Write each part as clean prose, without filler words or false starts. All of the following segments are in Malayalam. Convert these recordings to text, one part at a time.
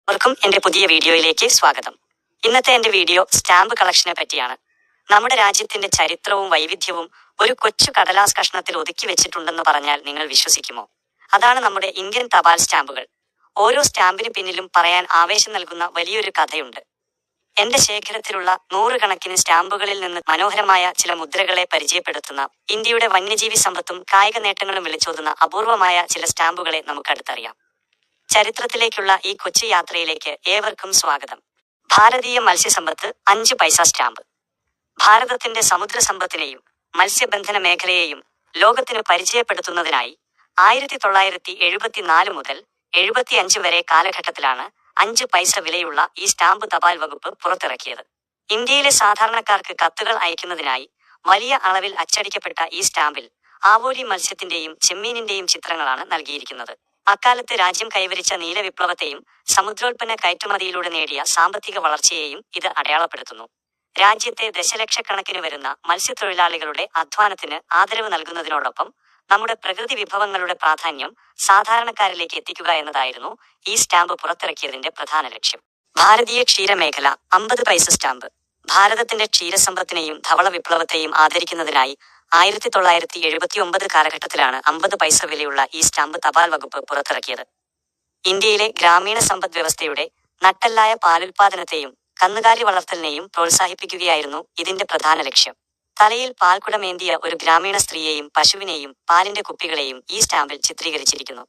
എല്ലാവർക്കും എൻ്റെ പുതിയ വീഡിയോയിലേക്ക് സ്വാഗതം. ഇന്നത്തെ എൻ്റെ വീഡിയോ സ്റ്റാമ്പ് കളക്ഷനെ പറ്റിയാണ്. നമ്മുടെ രാജ്യത്തിന്റെ ചരിത്രവും വൈവിധ്യവും ഒരു കൊച്ചു കടലാസ് കഷ്ണത്തിൽ ഒതുക്കി വെച്ചിട്ടുണ്ടെന്ന് പറഞ്ഞാൽ നിങ്ങൾ വിശ്വസിക്കുമോ? അതാണ് നമ്മുടെ ഇന്ത്യൻ തപാൽ സ്റ്റാമ്പുകൾ. ഓരോ സ്റ്റാമ്പിന് പിന്നിലും പറയാൻ ആവേശം നൽകുന്ന വലിയൊരു കഥയുണ്ട്. എന്റെ ശേഖരത്തിലുള്ള നൂറുകണക്കിന് സ്റ്റാമ്പുകളിൽ നിന്ന് മനോഹരമായ ചില മുദ്രകളെ പരിചയപ്പെടുത്തുന്ന, ഇന്ത്യയുടെ വന്യജീവി സമ്പത്തും കായിക നേട്ടങ്ങളും വിളിച്ചോതുന്ന അപൂർവമായ ചില സ്റ്റാമ്പുകളെ നമുക്കടുത്തറിയാം. ചരിത്രത്തിലേക്കുള്ള ഈ കൊച്ചു യാത്രയിലേക്ക് ഏവർക്കും സ്വാഗതം. ഭാരതീയ മത്സ്യസമ്പത്ത് 5 പൈസ സ്റ്റാമ്പ്. ഭാരതത്തിന്റെ സമുദ്ര സമ്പത്തിനെയും മത്സ്യബന്ധന മേഖലയെയും ലോകത്തിന് പരിചയപ്പെടുത്തുന്നതിനായി 1974 മുതൽ 75 വരെ കാലഘട്ടത്തിലാണ് 5 പൈസ വിലയുള്ള ഈ സ്റ്റാമ്പ് തപാൽ വകുപ്പ് പുറത്തിറക്കിയത്. ഇന്ത്യയിലെ സാധാരണക്കാർക്ക് കത്തുകൾ അയക്കുന്നതിനായി വലിയ അളവിൽ അച്ചടിക്കപ്പെട്ട ഈ സ്റ്റാമ്പിൽ ആവോലി മത്സ്യത്തിന്റെയും ചെമ്മീനിന്റെയും ചിത്രങ്ങളാണ് നൽകിയിരിക്കുന്നത്. അക്കാലത്ത് രാജ്യം കൈവരിച്ച നീലവിപ്ലവത്തെയും സമുദ്രോൽപ്പന്ന കയറ്റുമതിയിലൂടെ നേടിയ സാമ്പത്തിക വളർച്ചയെയും ഇത് അടയാളപ്പെടുത്തുന്നു. രാജ്യത്തെ ദശലക്ഷക്കണക്കിന് വരുന്ന മത്സ്യത്തൊഴിലാളികളുടെ അധ്വാനത്തിന് ആദരവ് നൽകുന്നതിനോടൊപ്പം നമ്മുടെ പ്രകൃതി വിഭവങ്ങളുടെ പ്രാധാന്യം സാധാരണക്കാരിലേക്ക് എത്തിക്കുക എന്നതായിരുന്നു ഈ സ്റ്റാമ്പ് പുറത്തിറക്കിയതിന്റെ പ്രധാന ലക്ഷ്യം. ഭാരതീയ ക്ഷീരമേഖല 50 പൈസ സ്റ്റാമ്പ്. ഭാരതത്തിന്റെ ക്ഷീരസമ്പത്തിനെയും ധവള വിപ്ലവത്തെയും ആദരിക്കുന്നതിനായി 1979 കാലഘട്ടത്തിലാണ് 50 പൈസ വിലയുള്ള ഈ സ്റ്റാമ്പ് തപാൽ വകുപ്പ് പുറത്തിറക്കിയത്. ഇന്ത്യയിലെ ഗ്രാമീണ സമ്പദ് വ്യവസ്ഥയുടെ നട്ടെല്ലായ പാലുൽപാദനത്തെയും കന്നുകാലി വളർത്തലിനെയും പ്രോത്സാഹിപ്പിക്കുകയായിരുന്നു ഇതിന്റെ പ്രധാന ലക്ഷ്യം. തലയിൽ പാൽക്കുടമേന്തിയ ഒരു ഗ്രാമീണ സ്ത്രീയെയും പശുവിനെയും പാലിന്റെ കുപ്പികളെയും ഈ സ്റ്റാമ്പിൽ ചിത്രീകരിച്ചിരിക്കുന്നു.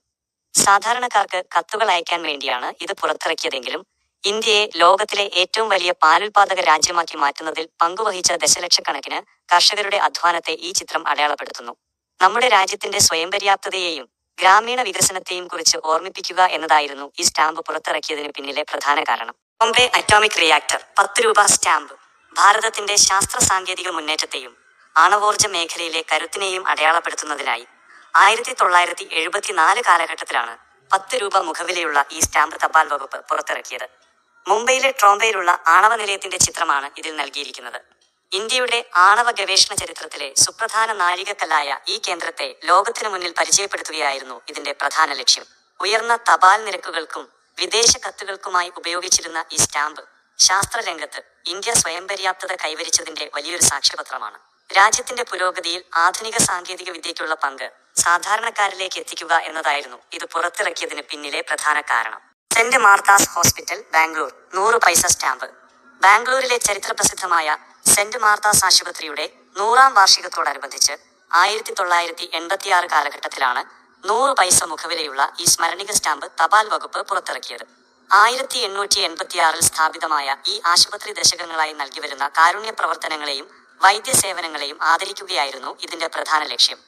സാധാരണക്കാർക്ക് കത്തുകൾ അയക്കാൻ വേണ്ടിയാണ് ഇത് പുറത്തിറക്കിയതെങ്കിലും ഇന്ത്യയെ ലോകത്തിലെ ഏറ്റവും വലിയ പാലുൽപാദക രാജ്യമാക്കി മാറ്റുന്നതിൽ പങ്കുവഹിച്ച ദശലക്ഷക്കണക്കിന് കർഷകരുടെ അധ്വാനത്തെ ഈ ചിത്രം അടയാളപ്പെടുത്തുന്നു. നമ്മുടെ രാജ്യത്തിന്റെ സ്വയം പര്യാപ്തതയെയും ഗ്രാമീണ വികസനത്തെയും കുറിച്ച് ഓർമ്മിപ്പിക്കുക എന്നതായിരുന്നു ഈ സ്റ്റാമ്പ് പുറത്തിറക്കിയതിന് പിന്നിലെ പ്രധാന കാരണം. ബോംബെ അറ്റോമിക് റിയാക്ടർ 10 രൂപ സ്റ്റാമ്പ്. ഭാരതത്തിന്റെ ശാസ്ത്ര സാങ്കേതിക മുന്നേറ്റത്തെയും ആണവോർജ മേഖലയിലെ കരുത്തിനെയും അടയാളപ്പെടുത്തുന്നതിനായി 1974 കാലഘട്ടത്തിലാണ് 10 രൂപ മുഖവിലയുള്ള ഈ സ്റ്റാമ്പ് തപാൽ വകുപ്പ് പുറത്തിറക്കിയത്. മുംബൈയിലെ ട്രോംബയിലുള്ള ആണവ നിലയത്തിന്റെ ചിത്രമാണ് ഇതിൽ നൽകിയിരിക്കുന്നത്. ഇന്ത്യയുടെ ആണവ ഗവേഷണ ചരിത്രത്തിലെ സുപ്രധാന നാഴികക്കല്ലായ ഈ കേന്ദ്രത്തെ ലോകത്തിനു മുന്നിൽ പരിചയപ്പെടുത്തുകയായിരുന്നു ഇതിന്റെ പ്രധാന ലക്ഷ്യം. ഉയർന്ന തപാൽ നിരക്കുകൾക്കും വിദേശ കത്തുകൾക്കുമായി ഉപയോഗിച്ചിരുന്ന ഈ സ്റ്റാമ്പ് ശാസ്ത്രരംഗത്ത് ഇന്ത്യ സ്വയം പര്യാപ്തത കൈവരിച്ചതിന്റെ വലിയൊരു സാക്ഷ്യപത്രമാണ്. രാജ്യത്തിന്റെ പുരോഗതിയിൽ ആധുനിക സാങ്കേതിക വിദ്യയ്ക്കുള്ള പങ്ക് സാധാരണക്കാരിലേക്ക് എത്തിക്കുക എന്നതായിരുന്നു ഇത് പുറത്തിറക്കിയതിന് പിന്നിലെ പ്രധാന കാരണം. സെന്റ് മാർത്താസ് ഹോസ്പിറ്റൽ, ബാംഗ്ലൂർ 100 പൈസ സ്റ്റാമ്പ്. ബാംഗ്ലൂരിലെ ചരിത്രപ്രസിദ്ധമായ സെന്റ് മാർത്താസ് ആശുപത്രിയുടെ 100ാം വാർഷികത്തോടനുബന്ധിച്ച് 1986 കാലഘട്ടത്തിലാണ് 100 പൈസ മുഖവിലയുള്ള ഈ സ്മരണിക സ്റ്റാമ്പ് തപാൽ വകുപ്പ് പുറത്തിറക്കിയത്. 1886 സ്ഥാപിതമായ ഈ ആശുപത്രി ദശകങ്ങളായി നൽകിവരുന്ന കാരുണ്യ പ്രവർത്തനങ്ങളെയും വൈദ്യസേവനങ്ങളെയും ആദരിക്കുകയായിരുന്നു ഇതിന്റെ പ്രധാന ലക്ഷ്യം.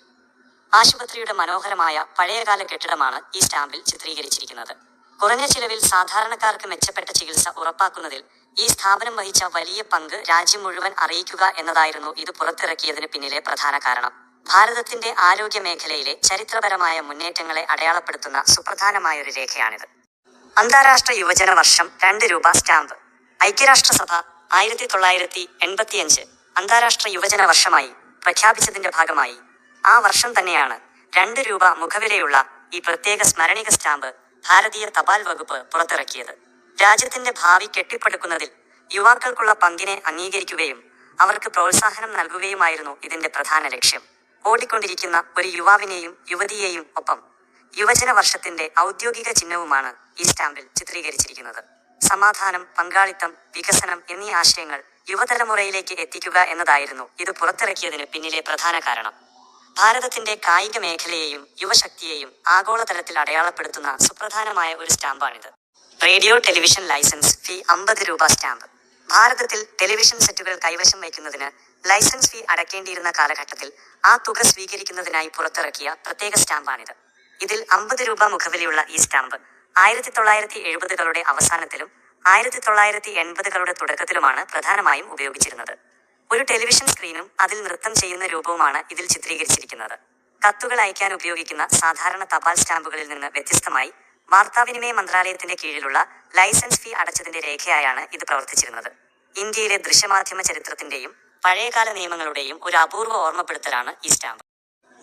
ആശുപത്രിയുടെ മനോഹരമായ പഴയകാല കെട്ടിടമാണ് ഈ സ്റ്റാമ്പിൽ ചിത്രീകരിച്ചിരിക്കുന്നത്. കുറഞ്ഞ ചിലവിൽ സാധാരണക്കാർക്ക് മെച്ചപ്പെട്ട ചികിത്സ ഉറപ്പാക്കുന്നതിൽ ഈ സ്ഥാപനം വഹിച്ച വലിയ പങ്ക് രാജ്യം മുഴുവൻ അറിയിക്കുക എന്നതായിരുന്നു ഇത് പുറത്തിറക്കിയതിന് പിന്നിലെ പ്രധാന കാരണം. ഭാരതത്തിന്റെ ആരോഗ്യ മേഖലയിലെ ചരിത്രപരമായ മുന്നേറ്റങ്ങളെ അടയാളപ്പെടുത്തുന്ന സുപ്രധാനമായൊരു രേഖയാണിത്. അന്താരാഷ്ട്ര യുവജന വർഷം 2 രൂപ സ്റ്റാമ്പ്. ഐക്യരാഷ്ട്രസഭ 1985 അന്താരാഷ്ട്ര യുവജന വർഷമായി പ്രഖ്യാപിച്ചതിന്റെ ഭാഗമായി ആ വർഷം തന്നെയാണ് 2 രൂപ മുഖവിലയുള്ള ഈ പ്രത്യേക സ്മരണിക സ്റ്റാമ്പ് ഭാരതീയ തപാൽ വകുപ്പ് പുറത്തിറക്കിയത്. രാജ്യത്തിന്റെ ഭാവി കെട്ടിപ്പടുക്കുന്നതിൽ യുവാക്കൾക്കുള്ള പങ്കിനെ അംഗീകരിക്കുകയും അവർക്ക് പ്രോത്സാഹനം നൽകുകയുമായിരുന്നു ഇതിന്റെ പ്രധാന ലക്ഷ്യം. ഓടിക്കൊണ്ടിരിക്കുന്ന ഒരു യുവാവിനെയും യുവതിയെയും ഒപ്പം യുവജന വർഷത്തിന്റെ ഔദ്യോഗിക ചിഹ്നവുമാണ് ഈ സ്റ്റാമ്പിൽ ചിത്രീകരിച്ചിരിക്കുന്നത്. സമാധാനം, പങ്കാളിത്തം, വികസനം എന്നീ ആശയങ്ങൾ യുവതലമുറയിലേക്ക് എത്തിക്കുക എന്നതായിരുന്നു ഇത് പുറത്തിറക്കിയതിന് പിന്നിലെ പ്രധാന കാരണം. ഭാരതത്തിന്റെ കായിക മേഖലയെയും യുവശക്തിയെയും ആഗോളതലത്തിൽ അടയാളപ്പെടുത്തുന്ന സുപ്രധാനമായ ഒരു സ്റ്റാമ്പാണിത്. റേഡിയോ ടെലിവിഷൻ ലൈസൻസ് ഫീ 50 രൂപ സ്റ്റാമ്പ്. ഭാരതത്തിൽ ടെലിവിഷൻ സെറ്റുകൾ കൈവശം വയ്ക്കുന്നതിന് ലൈസൻസ് ഫീ അടയ്ക്കേണ്ടിയിരുന്ന കാലഘട്ടത്തിൽ ആ തുക സ്വീകരിക്കുന്നതിനായി പുറത്തിറക്കിയ പ്രത്യേക സ്റ്റാമ്പാണിത്. ഇതിൽ 50 രൂപ മുഖവിലയുള്ള ഈ സ്റ്റാമ്പ് 1970കളുടെ അവസാനത്തിലും 1980കളുടെ തുടക്കത്തിലുമാണ് പ്രധാനമായും ഉപയോഗിച്ചിരുന്നത്. ഒരു ടെലിവിഷൻ സ്ക്രീനും അതിൽ നൃത്തം ചെയ്യുന്ന രൂപവുമാണ് ഇതിൽ ചിത്രീകരിച്ചിരിക്കുന്നത്. കത്തുകൾ അയക്കാൻ ഉപയോഗിക്കുന്ന സാധാരണ തപാൽ സ്റ്റാമ്പുകളിൽ നിന്ന് വ്യത്യസ്തമായി വാർത്താവിനിമയ മന്ത്രാലയത്തിന്റെ കീഴിലുള്ള ലൈസൻസ് ഫീ അടച്ചതിന്റെ രേഖയായാണ് ഇത് പ്രവർത്തിച്ചിരുന്നത്. ഇന്ത്യയിലെ ദൃശ്യമാധ്യമ ചരിത്രത്തിന്റെയും പഴയകാല നിയമങ്ങളുടെയും ഒരു അപൂർവ ഓർമ്മപ്പെടുത്തലാണ് ഈ സ്റ്റാമ്പ്.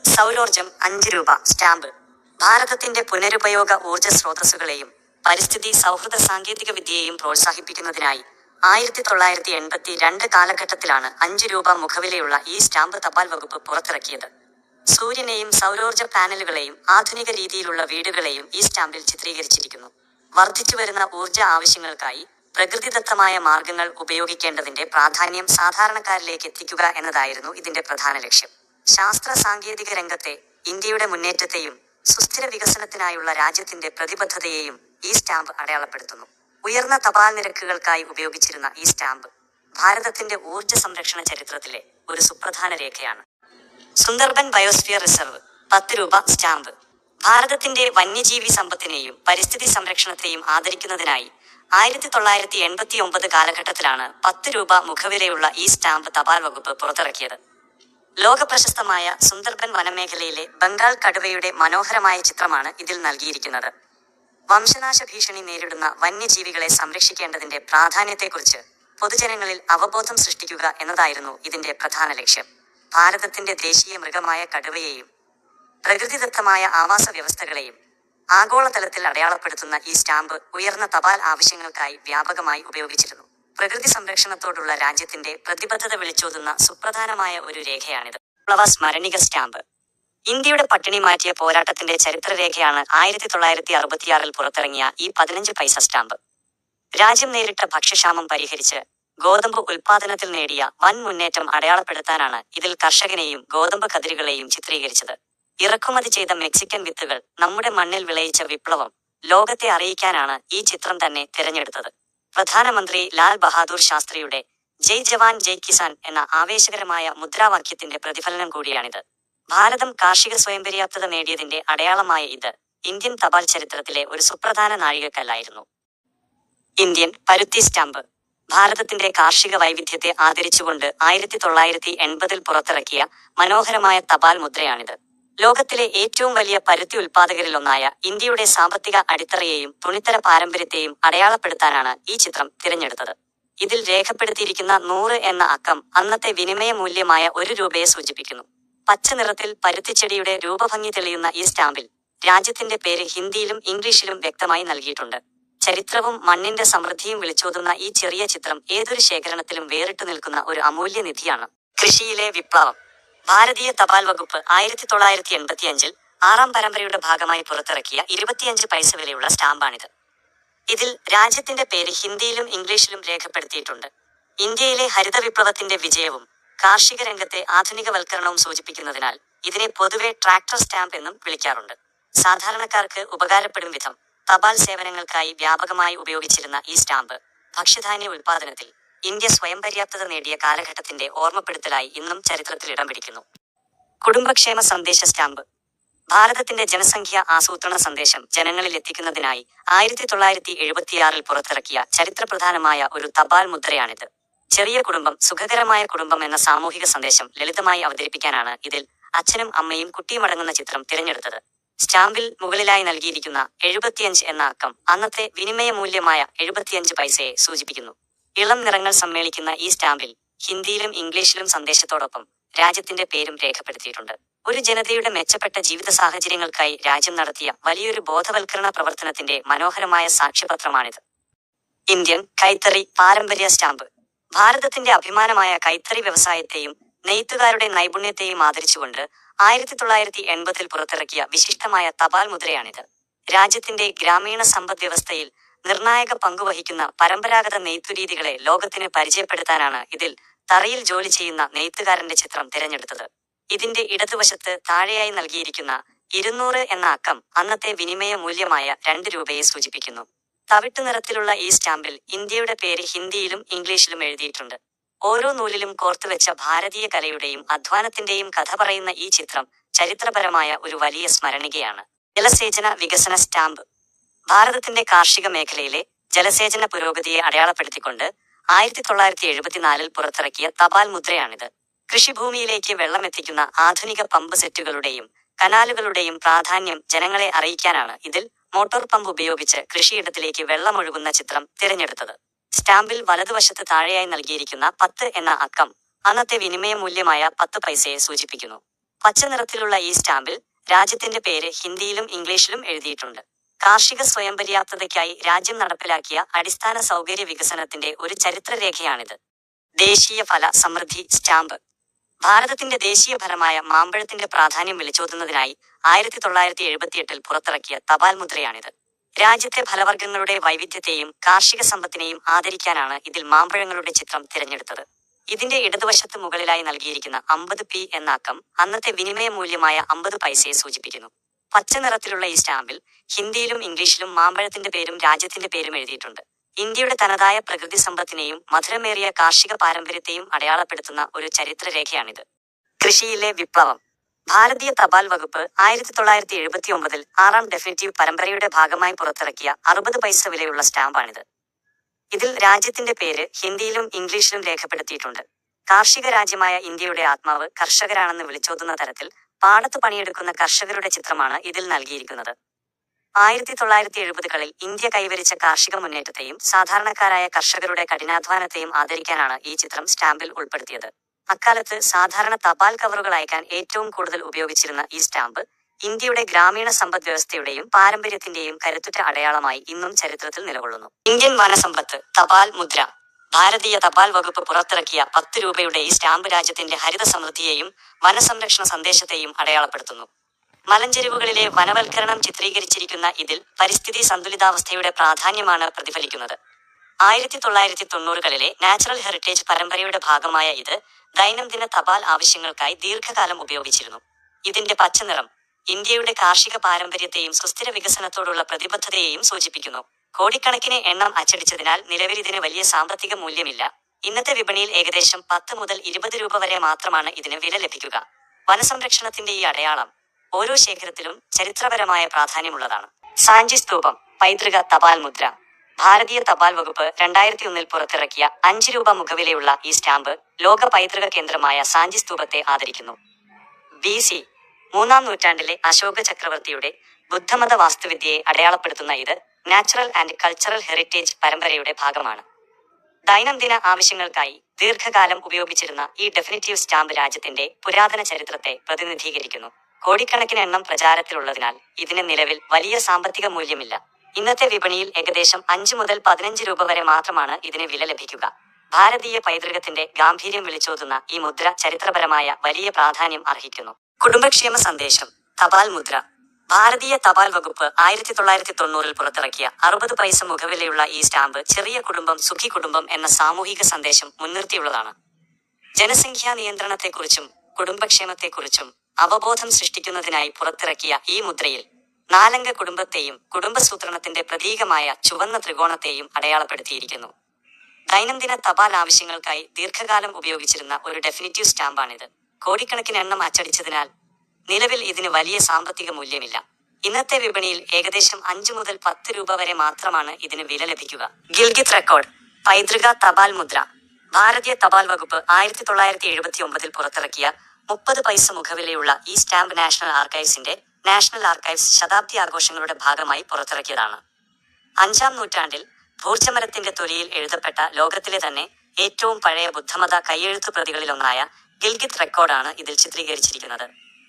സൗരോർജം 5 രൂപ സ്റ്റാമ്പ്. ഭാരതത്തിന്റെ പുനരുപയോഗ ഊർജ്ജ സ്രോതസ്സുകളെയും പരിസ്ഥിതി സൗഹൃദ സാങ്കേതിക വിദ്യയെയും പ്രോത്സാഹിപ്പിക്കുന്നതിനായി 1982 കാലഘട്ടത്തിലാണ് 5 രൂപ മുഖവിലയുള്ള ഈ സ്റ്റാമ്പ് തപാൽ വകുപ്പ് പുറത്തിറക്കിയത്. സൂര്യനെയും സൗരോർജ്ജ പാനലുകളെയും ആധുനിക രീതിയിലുള്ള വീടുകളെയും ഈ സ്റ്റാമ്പിൽ ചിത്രീകരിച്ചിരിക്കുന്നു. വർദ്ധിച്ചുവരുന്ന ഊർജ്ജ ആവശ്യങ്ങൾക്കായി പ്രകൃതിദത്തമായ മാർഗങ്ങൾ ഉപയോഗിക്കേണ്ടതിന്റെ പ്രാധാന്യം സാധാരണക്കാരിലേക്ക് എത്തിക്കുക എന്നതായിരുന്നു ഇതിന്റെ പ്രധാന ലക്ഷ്യം. ശാസ്ത്ര സാങ്കേതിക രംഗത്തെ ഇന്ത്യയുടെ മുന്നേറ്റത്തെയും സുസ്ഥിര വികസനത്തിനായുള്ള രാജ്യത്തിന്റെ പ്രതിബദ്ധതയെയും ഈ സ്റ്റാമ്പ് അടയാളപ്പെടുത്തുന്നു. ഉയർന്ന തപാൽ നിരക്കുകൾക്കായി ഉപയോഗിച്ചിരുന്ന ഈ സ്റ്റാമ്പ് ഭാരതത്തിന്റെ ഊർജ്ജ സംരക്ഷണ ചരിത്രത്തിലെ ഒരു സുപ്രധാന രേഖയാണ്. സുന്ദർബൻ ബയോസ്ഫിയർ റിസർവ് 10 രൂപ സ്റ്റാമ്പ്. ഭാരതത്തിന്റെ വന്യജീവി സമ്പത്തിനെയും പരിസ്ഥിതി സംരക്ഷണത്തെയും ആദരിക്കുന്നതിനായി 1989 കാലഘട്ടത്തിലാണ് 10 രൂപ മുഖവിലയുള്ള ഈ സ്റ്റാമ്പ് തപാൽ വകുപ്പ് പുറത്തിറക്കിയത്. ലോകപ്രശസ്തമായ സുന്ദർബൻ വനമേഖലയിലെ ബംഗാൾ കടുവയുടെ മനോഹരമായ ചിത്രമാണ് ഇതിൽ നൽകിയിരിക്കുന്നത്. വംശനാശ ഭീഷണി നേരിടുന്ന വന്യജീവികളെ സംരക്ഷിക്കേണ്ടതിന്റെ പ്രാധാന്യത്തെക്കുറിച്ച് പൊതുജനങ്ങളിൽ അവബോധം സൃഷ്ടിക്കുക എന്നതായിരുന്നു ഇതിന്റെ പ്രധാന ലക്ഷ്യം. ഭാരതത്തിന്റെ ദേശീയ മൃഗമായ കടുവയെയും പ്രകൃതിദത്തമായ ആവാസ വ്യവസ്ഥകളെയും ആഗോളതലത്തിൽ അടയാളപ്പെടുത്തുന്ന ഈ സ്റ്റാമ്പ് ഉയർന്ന തപാൽ ആവശ്യങ്ങൾക്കായി വ്യാപകമായി ഉപയോഗിച്ചിരുന്നു. പ്രകൃതി സംരക്ഷണത്തോടുള്ള രാജ്യത്തിന്റെ പ്രതിബദ്ധത വിളിച്ചോതുന്ന സുപ്രധാനമായ ഒരു രേഖയാണിത്. വിപ്ലവ സ്മരണിക സ്റ്റാമ്പ്. ഇന്ത്യയുടെ പട്ടിണി മാറ്റിയ പോരാട്ടത്തിന്റെ ചരിത്രരേഖയാണ് 1966 പുറത്തിറങ്ങിയ ഈ 15 പൈസ സ്റ്റാമ്പ്. രാജ്യം നേരിട്ട ഭക്ഷ്യക്ഷാമം പരിഹരിച്ച് ഗോതമ്പ് ഉൽപാദനത്തിൽ നേടിയ വൻ മുന്നേറ്റം അടയാളപ്പെടുത്താനാണ് ഇതിൽ കർഷകനെയും ഗോതമ്പ് കതിരുകളെയും ചിത്രീകരിച്ചത്. ഇറക്കുമതി ചെയ്ത മെക്സിക്കൻ വിത്തുകൾ നമ്മുടെ മണ്ണിൽ വിളയിച്ച വിപ്ലവം ലോകത്തെ അറിയിക്കാനാണ് ഈ ചിത്രം തന്നെ തിരഞ്ഞെടുത്തത്. പ്രധാനമന്ത്രി ലാൽ ബഹാദൂർ ശാസ്ത്രിയുടെ ജയ് ജവാൻ ജയ് കിസാൻ എന്ന ആവേശകരമായ മുദ്രാവാക്യത്തിന്റെ പ്രതിഫലനം കൂടിയാണിത്. ഭാരതം കാർഷിക സ്വയംപര്യാപ്തത നേടിയതിന്റെ അടയാളമായ ഇത് ഇന്ത്യൻ തപാൽ ചരിത്രത്തിലെ ഒരു സുപ്രധാന നാഴികക്കല്ലായിരുന്നു. ഇന്ത്യൻ പരുത്തി സ്റ്റാമ്പ്. ഭാരതത്തിന്റെ കാർഷിക വൈവിധ്യത്തെ ആദരിച്ചുകൊണ്ട് 1980 പുറത്തിറക്കിയ മനോഹരമായ തപാൽ മുദ്രയാണിത്. ലോകത്തിലെ ഏറ്റവും വലിയ പരുത്തി ഉൽപാദകരിലൊന്നായ ഇന്ത്യയുടെ സാമ്പത്തിക അടിത്തറയെയും തുണിത്തര പാരമ്പര്യത്തെയും അടയാളപ്പെടുത്താനാണ് ഈ ചിത്രം തിരഞ്ഞെടുത്തത്. ഇതിൽ രേഖപ്പെടുത്തിയിരിക്കുന്ന 100 എന്ന അക്കം അന്നത്തെ വിനിമയ മൂല്യമായ 1 രൂപയെ സൂചിപ്പിക്കുന്നു. പച്ച നിറത്തിൽ പരുത്തിച്ചെടിയുടെ രൂപഭംഗി തെളിയുന്ന ഈ സ്റ്റാമ്പിൽ രാജ്യത്തിന്റെ പേര് ഹിന്ദിയിലും ഇംഗ്ലീഷിലും വ്യക്തമായി നൽകിയിട്ടുണ്ട്. ചരിത്രവും മണ്ണിന്റെ സമൃദ്ധിയും വിളിച്ചോതുന്ന ഈ ചെറിയ ചിത്രം ഏതൊരു ശേഖരണത്തിലും വേറിട്ടു നിൽക്കുന്ന ഒരു അമൂല്യ നിധിയാണ്. കൃഷിയിലെ വിപ്ലവം. ഭാരതീയ തപാൽ വകുപ്പ് 1985 6ാം പരമ്പരയുടെ ഭാഗമായി പുറത്തിറക്കിയ 25 പൈസ വിലയുള്ള സ്റ്റാമ്പാണിത്. ഇതിൽ രാജ്യത്തിന്റെ പേര് ഹിന്ദിയിലും ഇംഗ്ലീഷിലും രേഖപ്പെടുത്തിയിട്ടുണ്ട്. ഇന്ത്യയിലെ ഹരിത വിപ്ലവത്തിന്റെ വിജയവും കാർഷിക രംഗത്തെ ആധുനികവൽക്കരണവും സൂചിപ്പിക്കുന്നതിനാൽ ഇതിനെ പൊതുവെ ട്രാക്ടർ സ്റ്റാമ്പ് എന്നും വിളിക്കാറുണ്ട്. സാധാരണക്കാർക്ക് ഉപകാരപ്പെടും വിധം തപാൽ സേവനങ്ങൾക്കായി വ്യാപകമായി ഉപയോഗിച്ചിരുന്ന ഈ സ്റ്റാമ്പ് ഭക്ഷ്യധാന്യ ഉൽപാദനത്തിൽ ഇന്ത്യ സ്വയം പര്യാപ്തത നേടിയ കാലഘട്ടത്തിന്റെ ഓർമ്മപ്പെടുത്തലായി ഇന്നും ചരിത്രത്തിൽ ഇടം പിടിക്കുന്നു. കുടുംബക്ഷേമ സന്ദേശ സ്റ്റാമ്പ്. ഭാരതത്തിന്റെ ജനസംഖ്യ ആസൂത്രണ സന്ദേശം ജനങ്ങളിൽ എത്തിക്കുന്നതിനായി 1976 പുറത്തിറക്കിയ ചരിത്രപ്രധാനമായ ഒരു തപാൽ മുദ്രയാണിത്. ചെറിയ കുടുംബം സുഖകരമായ കുടുംബം എന്ന സാമൂഹിക സന്ദേശം ലളിതമായി അവതരിപ്പിക്കാനാണ് ഇതിൽ അച്ഛനും അമ്മയും കുട്ടിയുമടങ്ങുന്ന ചിത്രം തിരഞ്ഞെടുത്തത്. സ്റ്റാമ്പിൽ മുകളിലായി നൽകിയിരിക്കുന്ന 75 എന്ന അക്കം അന്നത്തെ വിനിമയ മൂല്യമായ 75 പൈസയെ സൂചിപ്പിക്കുന്നു. ഇളം നിറങ്ങൾ സമ്മേളിക്കുന്ന ഈ സ്റ്റാമ്പിൽ ഹിന്ദിയിലും ഇംഗ്ലീഷിലും സന്ദേശത്തോടൊപ്പം രാജ്യത്തിന്റെ പേരും രേഖപ്പെടുത്തിയിട്ടുണ്ട്. ഒരു ജനതയുടെ മെച്ചപ്പെട്ട ജീവിത സാഹചര്യങ്ങൾക്കായി രാജ്യം നടത്തിയ വലിയൊരു ബോധവൽക്കരണ പ്രവർത്തനത്തിന്റെ മനോഹരമായ സാക്ഷ്യപത്രമാണിത്. ഇന്ത്യൻ കൈത്തറി പാരമ്പര്യ സ്റ്റാമ്പ്. ഭാരതത്തിന്റെ അഭിമാനമായ കൈത്തറി വ്യവസായത്തെയും നെയ്ത്തുകാരുടെ നൈപുണ്യത്തെയും ആദരിച്ചുകൊണ്ട് 1980 പുറത്തിറക്കിയ വിശിഷ്ടമായ തപാൽ മുദ്രയാണിത്. രാജ്യത്തിന്റെ ഗ്രാമീണ സമ്പദ് വ്യവസ്ഥയിൽ നിർണായക പങ്കുവഹിക്കുന്ന പരമ്പരാഗത നെയ്ത്തുരീതികളെ ലോകത്തിന് പരിചയപ്പെടുത്താനാണ് ഇതിൽ തറയിൽ ജോലി ചെയ്യുന്ന നെയ്ത്തുകാരന്റെ ചിത്രം തിരഞ്ഞെടുത്തത്. ഇതിന്റെ ഇടതുവശത്ത് താഴെയായി നൽകിയിരിക്കുന്ന 200 എന്ന അക്കം അന്നത്തെ വിനിമയ മൂല്യമായ 2 രൂപയെ സൂചിപ്പിക്കുന്നു. തവിട്ടു നിറത്തിലുള്ള ഈ സ്റ്റാമ്പിൽ ഇന്ത്യയുടെ പേര് ഹിന്ദിയിലും ഇംഗ്ലീഷിലും എഴുതിയിട്ടുണ്ട്. ഓരോ നൂലിലും കോർത്തുവെച്ച ഭാരതീയ കലയുടെയും അധ്വാനത്തിന്റെയും കഥ പറയുന്ന ഈ ചിത്രം ചരിത്രപരമായ ഒരു വലിയ സ്മരണികയാണ്. ജലസേചന വികസന സ്റ്റാമ്പ്. ഭാരതത്തിന്റെ കാർഷിക മേഖലയിലെ ജലസേചന പുരോഗതിയെ അടയാളപ്പെടുത്തിക്കൊണ്ട് 1974 പുറത്തിറക്കിയ തപാൽ മുദ്രയാണിത്. കൃഷിഭൂമിയിലേക്ക് വെള്ളമെത്തിക്കുന്ന ആധുനിക പമ്പ് സെറ്റുകളുടെയും കനാലുകളുടെയും പ്രാധാന്യം ജനങ്ങളെ അറിയിക്കാനാണ് ഇതിൽ മോട്ടോർ പമ്പ് ഉപയോഗിച്ച് കൃഷിയിടത്തിലേക്ക് വെള്ളമൊഴുകുന്ന ചിത്രം തിരഞ്ഞെടുത്തത്. സ്റ്റാമ്പിൽ വലതുവശത്ത് താഴെയായി നൽകിയിരിക്കുന്ന 10 എന്ന അക്കം അന്നത്തെ വിനിമയ മൂല്യമായ 10 പൈസയെ സൂചിപ്പിക്കുന്നു. പച്ച നിറത്തിലുള്ള ഈ സ്റ്റാമ്പിൽ രാജ്യത്തിന്റെ പേര് ഹിന്ദിയിലും ഇംഗ്ലീഷിലും എഴുതിയിട്ടുണ്ട്. കാർഷിക സ്വയം പര്യാപ്തതയ്ക്കായി രാജ്യം നടപ്പിലാക്കിയ അടിസ്ഥാന സൗകര്യ വികസനത്തിന്റെ ഒരു ചരിത്രരേഖയാണിത്. ദേശീയ ഫല സമൃദ്ധി സ്റ്റാമ്പ്. ഭാരതത്തിന്റെ ദേശീയ ഫലമായ മാമ്പഴത്തിന്റെ പ്രാധാന്യം വിളിച്ചോതുന്നതിനായി 1978 പുറത്തിറക്കിയ തപാൽ മുദ്രയാണിത്. രാജ്യത്തെ ഫലവർഗ്ഗങ്ങളുടെ വൈവിധ്യത്തെയും കാർഷിക സമ്പത്തിനെയും ആദരിക്കാനാണ് ഇതിൽ മാമ്പഴങ്ങളുടെ ചിത്രം തിരഞ്ഞെടുത്തത്. ഇതിന്റെ ഇടതുവശത്ത് മുകളിലായി നൽകിയിരിക്കുന്ന 50p എന്ന അക്കം അന്നത്തെ വിനിമയ മൂല്യമായ 50 പൈസയെ സൂചിപ്പിക്കുന്നു. പച്ച നിറത്തിലുള്ള ഈ സ്റ്റാമ്പിൽ ഹിന്ദിയിലും ഇംഗ്ലീഷിലും മാമ്പഴത്തിന്റെ പേരും രാജ്യത്തിന്റെ പേരും എഴുതിയിട്ടുണ്ട്. ഇന്ത്യയുടെ തനതായ പ്രകൃതി സമ്പത്തിനെയും മധുരമേറിയ കാർഷിക പാരമ്പര്യത്തെയും അടയാളപ്പെടുത്തുന്ന ഒരു ചരിത്രരേഖയാണിത്. കൃഷിയിലെ വിപ്ലവം. ഭാരതീയ തപാൽ വകുപ്പ് 1979 6ാം ഡെഫിനിറ്റീവ് പരമ്പരയുടെ ഭാഗമായി പുറത്തിറക്കിയ 60 പൈസ വിലയുള്ള സ്റ്റാമ്പാണിത്. ഇതിൽ രാജ്യത്തിന്റെ പേര് ഹിന്ദിയിലും ഇംഗ്ലീഷിലും രേഖപ്പെടുത്തിയിട്ടുണ്ട്. കാർഷിക രാജ്യമായ ഇന്ത്യയുടെ ആത്മാവ് കർഷകരാണെന്ന് വിളിച്ചോതുന്ന തരത്തിൽ പാടത്ത് പണിയെടുക്കുന്ന കർഷകരുടെ ചിത്രമാണ് ഇതിൽ നൽകിയിരിക്കുന്നത്. 1970കളിൽ ഇന്ത്യ കൈവരിച്ച കാർഷിക മുന്നേറ്റത്തെയും സാധാരണക്കാരായ കർഷകരുടെ കഠിനാധ്വാനത്തെയും ആദരിക്കാനാണ് ഈ ചിത്രം സ്റ്റാമ്പിൽ ഉൾപ്പെടുത്തിയത്. അക്കാലത്ത് സാധാരണ തപാൽ കവറുകൾ അയക്കാൻ ഏറ്റവും കൂടുതൽ ഉപയോഗിച്ചിരുന്ന ഈ സ്റ്റാമ്പ് ഇന്ത്യയുടെ ഗ്രാമീണ സമ്പദ് വ്യവസ്ഥയുടെയും പാരമ്പര്യത്തിന്റെയും കരുത്തുറ്റ അടയാളമായി ഇന്നും ചരിത്രത്തിൽ നിലകൊള്ളുന്നു. ഇന്ത്യൻ വനസമ്പത്ത് തപാൽ മുദ്ര. ഭാരതീയ തപാൽ വകുപ്പ് പുറത്തിറക്കിയ 10 രൂപയുടെ ഈ സ്റ്റാമ്പ് രാജ്യത്തിന്റെ ഹരിത സമൃദ്ധിയെയും വനസംരക്ഷണ സന്ദേശത്തെയും അടയാളപ്പെടുത്തുന്നു. മലഞ്ചെരിവുകളിലെ വനവൽക്കരണം ചിത്രീകരിച്ചിരിക്കുന്ന ഇതിൽ പരിസ്ഥിതി സന്തുലിതാവസ്ഥയുടെ പ്രാധാന്യമാണ് പ്രതിഫലിക്കുന്നത്. 1990കളിലെ നാച്ചുറൽ ഹെറിറ്റേജ് പരമ്പരയുടെ ഭാഗമായ ഇത് ദൈനംദിന തപാൽ ആവശ്യങ്ങൾക്കായി ദീർഘകാലം ഉപയോഗിച്ചിരുന്നു. ഇതിന്റെ പച്ചനിറം ഇന്ത്യയുടെ കാർഷിക പാരമ്പര്യത്തെയും സുസ്ഥിര വികസനത്തോടുള്ള പ്രതിബദ്ധതയെയും സൂചിപ്പിക്കുന്നു. കോടിക്കണക്കിന് എണ്ണം അച്ചടിച്ചതിനാൽ നിലവിൽ ഇതിന് വലിയ സാമ്പത്തിക മൂല്യമില്ല. ഇന്നത്തെ വിപണിയിൽ ഏകദേശം 10 മുതൽ 20 രൂപ വരെ മാത്രമാണ് ഇതിന് വില ലഭിക്കുക. വനസംരക്ഷണത്തിന്റെ ഈ അടയാളം ഓരോ ശേഖരത്തിലും ചരിത്രപരമായ പ്രാധാന്യമുള്ളതാണ്. സാഞ്ചി സ്തൂപം പൈതൃക തപാൽ മുദ്ര. ഭാരതീയ തപാൽ വകുപ്പ് 2001 പുറത്തിറക്കിയ 5 രൂപ മുഖവിലയുള്ള ഈ സ്റ്റാമ്പ് ലോക പൈതൃക കേന്ദ്രമായ സാഞ്ചി സ്തൂപത്തെ ആദരിക്കുന്നു. BC 3ാം നൂറ്റാണ്ടിലെ അശോക ചക്രവർത്തിയുടെ ബുദ്ധമത വാസ്തുവിദ്യയെ അടയാളപ്പെടുത്തുന്ന ഇത് നാച്ചുറൽ ആൻഡ് കൾച്ചറൽ ഹെറിറ്റേജ് പരമ്പരയുടെ ഭാഗമാണ്. ദൈനംദിന ആവശ്യങ്ങൾക്കായി ദീർഘകാലം ഉപയോഗിച്ചിരുന്ന ഈ ഡെഫിനിറ്റീവ് സ്റ്റാമ്പ് രാജ്യത്തിന്റെ പുരാതന ചരിത്രത്തെ പ്രതിനിധീകരിക്കുന്നു. കോടിക്കണക്കിന് എണ്ണം പ്രചാരത്തിലുള്ളതിനാൽ ഇതിന് നിലവിൽ വലിയ സാമ്പത്തിക മൂല്യമില്ല. ഇന്നത്തെ വിപണിയിൽ ഏകദേശം 5 മുതൽ 15 രൂപ വരെ മാത്രമാണ് ഇതിന് വില ലഭിക്കുക. ഭാരതീയ പൈതൃകത്തിന്റെ ഗാംഭീര്യം വിളിച്ചോതുന്ന ഈ മുദ്ര ചരിത്രപരമായ വലിയ പ്രാധാന്യം അർഹിക്കുന്നു. കുടുംബക്ഷേമ സന്ദേശം തപാൽ മുദ്ര. ഭാരതീയ തപാൽ വകുപ്പ് 1990 പുറത്തിറക്കിയ 60 പൈസ മുഖവിലയുള്ള ഈ സ്റ്റാമ്പ് ചെറിയ കുടുംബം സുഖി കുടുംബം എന്ന സാമൂഹിക സന്ദേശം മുൻനിർത്തിയുള്ളതാണ്. ജനസംഖ്യാ നിയന്ത്രണത്തെക്കുറിച്ചും കുടുംബക്ഷേമത്തെക്കുറിച്ചും അവബോധം സൃഷ്ടിക്കുന്നതിനായി പുറത്തിറക്കിയ ഈ മുദ്രയിൽ 4 അംഗ കുടുംബത്തെയും കുടുംബസൂത്രണത്തിന്റെ പ്രതീകമായ ചുവന്ന ത്രികോണത്തെയും അടയാളപ്പെടുത്തിയിരിക്കുന്നു. ദൈനംദിന തപാൽ ആവശ്യങ്ങൾക്കായി ദീർഘകാലം ഉപയോഗിച്ചിരുന്ന ഒരു ഡെഫിനിറ്റീവ് സ്റ്റാമ്പാണിത്. കോടിക്കണക്കിന് എണ്ണം അച്ചടിച്ചതിനാൽ നിലവിൽ ഇതിന് വലിയ സാമ്പത്തിക മൂല്യമില്ല. ഇന്നത്തെ വിപണിയിൽ ഏകദേശം 5 മുതൽ 10 രൂപ വരെ മാത്രമാണ് ഇതിന് വില ലഭിക്കുക. ഗിൽഗിത് റെക്കോർഡ് പൈതൃക തപാൽ മുദ്ര. ഭാരതീയ തപാൽ വകുപ്പ് 1979 പുറത്തിറക്കിയ 30 പൈസ മുഖവിലയുള്ള ഈ സ്റ്റാമ്പ് നാഷണൽ ആർക്കൈവ്സ് ശതാബ്ദി ആഘോഷങ്ങളുടെ ഭാഗമായി പുറത്തിറക്കിയതാണ്. 5ാം നൂറ്റാണ്ടിൽ ഭൂർജമരത്തിന്റെ തൊലിയിൽ എഴുതപ്പെട്ട ലോകത്തിലെ തന്നെ ഏറ്റവും പഴയ ബുദ്ധമത കയ്യെഴുത്തു പ്രതികളിലൊന്നായ ഗിൽഗിത് റെക്കോർഡാണ് ഇതിൽ ചിത്രീകരിച്ചിരിക്കുന്നത്.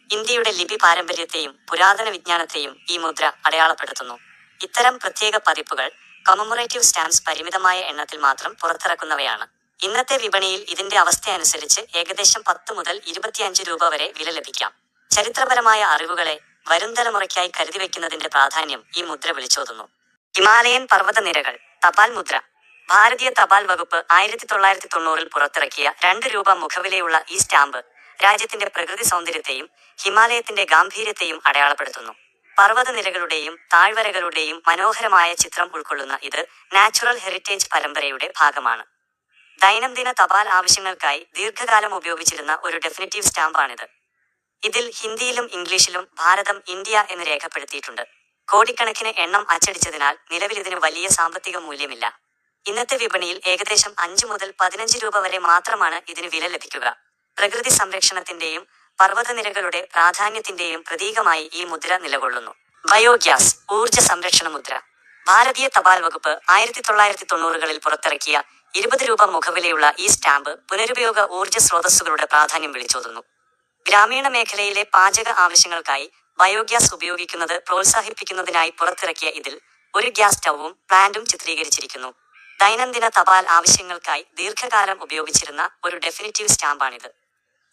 ഇന്ത്യയുടെ ലിപി പാരമ്പര്യത്തെയും പുരാതന വിജ്ഞാനത്തെയും ഈ മുദ്ര അടയാളപ്പെടുത്തുന്നു. ഇത്തരം പ്രത്യേക പതിപ്പുകൾ കമമറേറ്റീവ് സ്റ്റാമ്പ്സ് പരിമിതമായ എണ്ണത്തിൽ മാത്രം പുറത്തിറക്കുന്നവയാണ്. ഇന്നത്തെ വിപണിയിൽ ഇതിന്റെ അവസ്ഥയനുസരിച്ച് ഏകദേശം 10 മുതൽ 25 രൂപ വരെ വില ലഭിക്കാം. ചരിത്രപരമായ അറിവുകളെ വരും തലമുറയ്ക്കായി കരുതിവെക്കുന്നതിന്റെ പ്രാധാന്യം ഈ മുദ്ര വിളിച്ചോതുന്നു. ഹിമാലയൻ പർവ്വതനിരകൾ തപാൽ മുദ്ര. ഭാരതീയ തപാൽ വകുപ്പ് 1990 പുറത്തിറക്കിയ 2 രൂപ മുഖവിലയുള്ള ഈ സ്റ്റാമ്പ് രാജ്യത്തിന്റെ പ്രകൃതി സൗന്ദര്യത്തെയും ഹിമാലയത്തിന്റെ ഗാംഭീര്യത്തെയും അടയാളപ്പെടുത്തുന്നു. പർവ്വതനിരകളുടെയും താഴ്വരകളുടെയും മനോഹരമായ ചിത്രം ഉൾക്കൊള്ളുന്ന ഇത് നാച്ചുറൽ ഹെറിറ്റേജ് പരമ്പരയുടെ ഭാഗമാണ്. ദൈനംദിന തപാൽ ആവശ്യങ്ങൾക്കായി ദീർഘകാലം ഉപയോഗിച്ചിരുന്ന ഒരു ഡെഫിനിറ്റീവ് സ്റ്റാമ്പാണിത്. ഇതിൽ ഹിന്ദിയിലും ഇംഗ്ലീഷിലും ഭാരതം ഇന്ത്യ എന്ന് രേഖപ്പെടുത്തിയിട്ടുണ്ട്. കോടിക്കണക്കിന് എണ്ണം അച്ചടിച്ചതിനാൽ നിലവിൽ ഇതിന് വലിയ സാമ്പത്തിക മൂല്യമില്ല. ഇന്നത്തെ വിപണിയിൽ ഏകദേശം 5 മുതൽ 15 രൂപ വരെ മാത്രമാണ് ഇതിന് വില ലഭിക്കുക. പ്രകൃതി സംരക്ഷണത്തിന്റെയും പർവ്വതനിരകളുടെ പ്രാധാന്യത്തിന്റെയും പ്രതീകമായി ഈ മുദ്ര നിലകൊള്ളുന്നു. ബയോഗ്യാസ് ഊർജ സംരക്ഷണ മുദ്ര. ഭാരതീയ തപാൽ വകുപ്പ് 1990കളിൽ പുറത്തിറക്കിയ 20 രൂപ മുഖവിലയുള്ള ഈ സ്റ്റാമ്പ് പുനരുപയോഗ ഊർജ സ്രോതസ്സുകളുടെ പ്രാധാന്യം വിളിച്ചോതുന്നു. ഗ്രാമീണ മേഖലയിലെ പാചക ആവശ്യങ്ങൾക്കായി ബയോഗ്യാസ് ഉപയോഗിക്കുന്നത് പ്രോത്സാഹിപ്പിക്കുന്നതിനായി പുറത്തിറക്കിയ ഇതിൽ ഒരു ഗ്യാസ് സ്റ്റൗവും പ്ലാന്റും ചിത്രീകരിച്ചിരിക്കുന്നു. ദൈനംദിന തപാൽ ആവശ്യങ്ങൾക്കായി ദീർഘകാലം ഉപയോഗിച്ചിരുന്ന ഒരു ഡെഫിനിറ്റീവ് സ്റ്റാമ്പാണിത്.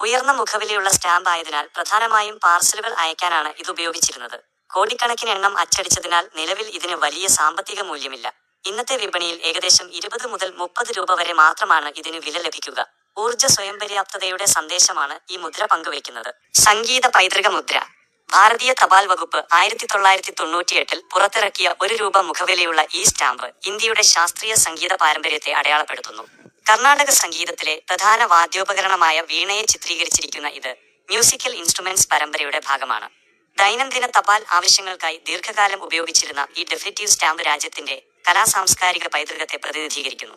ഉയർന്ന മുഖവിലയുള്ള സ്റ്റാമ്പ് ആയതിനാൽ പ്രധാനമായും പാർസലുകൾ അയക്കാനാണ് ഇത് ഉപയോഗിച്ചിരുന്നത്. കോടിക്കണക്കിന് എണ്ണം അച്ചടിച്ചതിനാൽ നിലവിൽ ഇതിന് വലിയ സാമ്പത്തിക മൂല്യമില്ല. ഇന്നത്തെ വിപണിയിൽ ഏകദേശം 20 മുതൽ 30 രൂപ വരെ മാത്രമാണ് ഇതിന് വില ലഭിക്കുക. ഊർജ്ജ സ്വയംപര്യാപ്തതയുടെ സന്ദേശമാണ് ഈ മുദ്ര പങ്കുവയ്ക്കുന്നത്. സംഗീത പൈതൃക മുദ്ര. ഭാരതീയ തപാൽ വകുപ്പ് 1998 പുറത്തിറക്കിയ 1 രൂപ മുഖവിലയുള്ള ഈ സ്റ്റാമ്പ് ഇന്ത്യയുടെ ശാസ്ത്രീയ സംഗീത പാരമ്പര്യത്തെ അടയാളപ്പെടുത്തുന്നു. കർണാടക സംഗീതത്തിലെ പ്രധാന വാദ്യോപകരണമായ വീണയെ ചിത്രീകരിച്ചിരിക്കുന്ന ഇത് മ്യൂസിക്കൽ ഇൻസ്ട്രുമെന്റ്സ് പരമ്പരയുടെ ഭാഗമാണ്. ദൈനംദിന തപാൽ ആവശ്യങ്ങൾക്കായി ദീർഘകാലം ഉപയോഗിച്ചിരുന്ന ഈ ഡെഫിനിറ്റീവ് സ്റ്റാമ്പ് രാജ്യത്തിന്റെ കലാസാംസ്കാരിക പൈതൃകത്തെ പ്രതിനിധീകരിക്കുന്നു.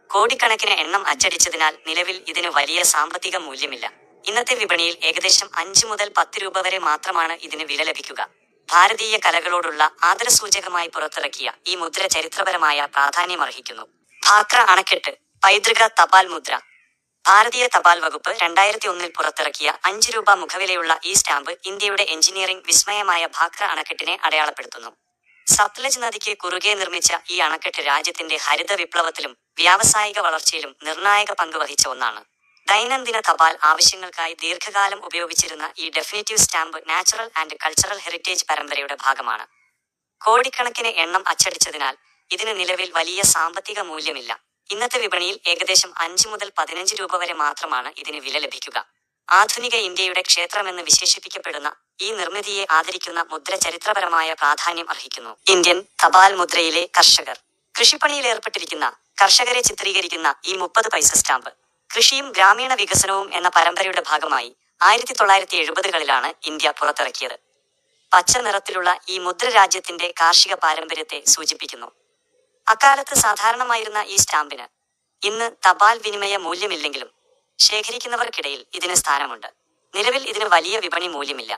കോടിക്കണക്കിന് എണ്ണം അച്ചടിച്ചതിനാൽ നിലവിൽ ഇതിന് വലിയ സാമ്പത്തിക മൂല്യമില്ല. ഇന്നത്തെ വിപണിയിൽ ഏകദേശം 5 മുതൽ 10 രൂപ വരെ മാത്രമാണ് ഇതിന് വില ലഭിക്കുക. ഭാരതീയ കലകളോടുള്ള ആദരസൂചകമായി പുറത്തിറക്കിയ ഈ മുദ്ര ചരിത്രപരമായ പ്രാധാന്യമർഹിക്കുന്നു. ഭാക്ര അണക്കെട്ട് പൈതൃക തപാൽ മുദ്ര. ഭാരതീയ തപാൽ വകുപ്പ് 2001 പുറത്തിറക്കിയ 5 രൂപ മുഖവിലയുള്ള ഈ സ്റ്റാമ്പ് ഇന്ത്യയുടെ എഞ്ചിനീയറിംഗ് വിസ്മയമായ ഭാക്ര അണക്കെട്ടിനെ അടയാളപ്പെടുത്തുന്നു. സത്ലജ് നദിക്ക് കുറുകെ നിർമ്മിച്ച ഈ അണക്കെട്ട് രാജ്യത്തിന്റെ ഹരിത വിപ്ലവത്തിലും വ്യാവസായിക വളർച്ചയിലും നിർണായക പങ്ക് വഹിച്ച ഒന്നാണ്. ദൈനംദിന തപാൽ ആവശ്യങ്ങൾക്കായി ദീർഘകാലം ഉപയോഗിച്ചിരുന്ന ഈ definitive stamp natural and cultural heritage പരമ്പരയുടെ ഭാഗമാണ്. കോടിക്കണക്കിന് എണ്ണം അച്ചടിച്ചതിനാൽ ഇതിന് നിലവിൽ വലിയ സാമ്പത്തിക മൂല്യമില്ല. ഇന്നത്തെ വിപണിയിൽ ഏകദേശം 5 മുതൽ 15 രൂപ വരെ മാത്രമാണ് ഇതിന് വില ലഭിക്കുക. ആധുനിക ഇന്ത്യയുടെ ക്ഷേത്രമെന്ന് വിശേഷിപ്പിക്കപ്പെടുന്ന ഈ നിർമ്മിതിയെ ആദരിക്കുന്ന മുദ്ര ചരിത്രപരമായ പ്രാധാന്യം അർഹിക്കുന്നു. ഇന്ത്യൻ തപാൽ മുദ്രയിലെ കർഷകർ. കൃഷിപ്പണിയിലേർപ്പെട്ടിരിക്കുന്ന കർഷകരെ ചിത്രീകരിക്കുന്ന ഈ 30 പൈസ സ്റ്റാമ്പ് കൃഷിയും ഗ്രാമീണ വികസനവും എന്ന പരമ്പരയുടെ ഭാഗമായി 1970കളിലാണ് ഇന്ത്യ പുറത്തിറക്കിയത്. പച്ച നിറത്തിലുള്ള ഈ മുദ്ര രാജ്യത്തിന്റെ കാർഷിക പാരമ്പര്യത്തെ സൂചിപ്പിക്കുന്നു. അക്കാലത്ത് സാധാരണമായിരുന്ന ഈ സ്റ്റാമ്പിന് ഇന്ന് തപാൽ വിനിമയ മൂല്യമില്ലെങ്കിലും ശേഖരിക്കുന്നവർക്കിടയിൽ ഇതിന് സ്ഥാനമുണ്ട്. നിലവിൽ ഇതിന് വലിയ വിപണി മൂല്യമില്ല.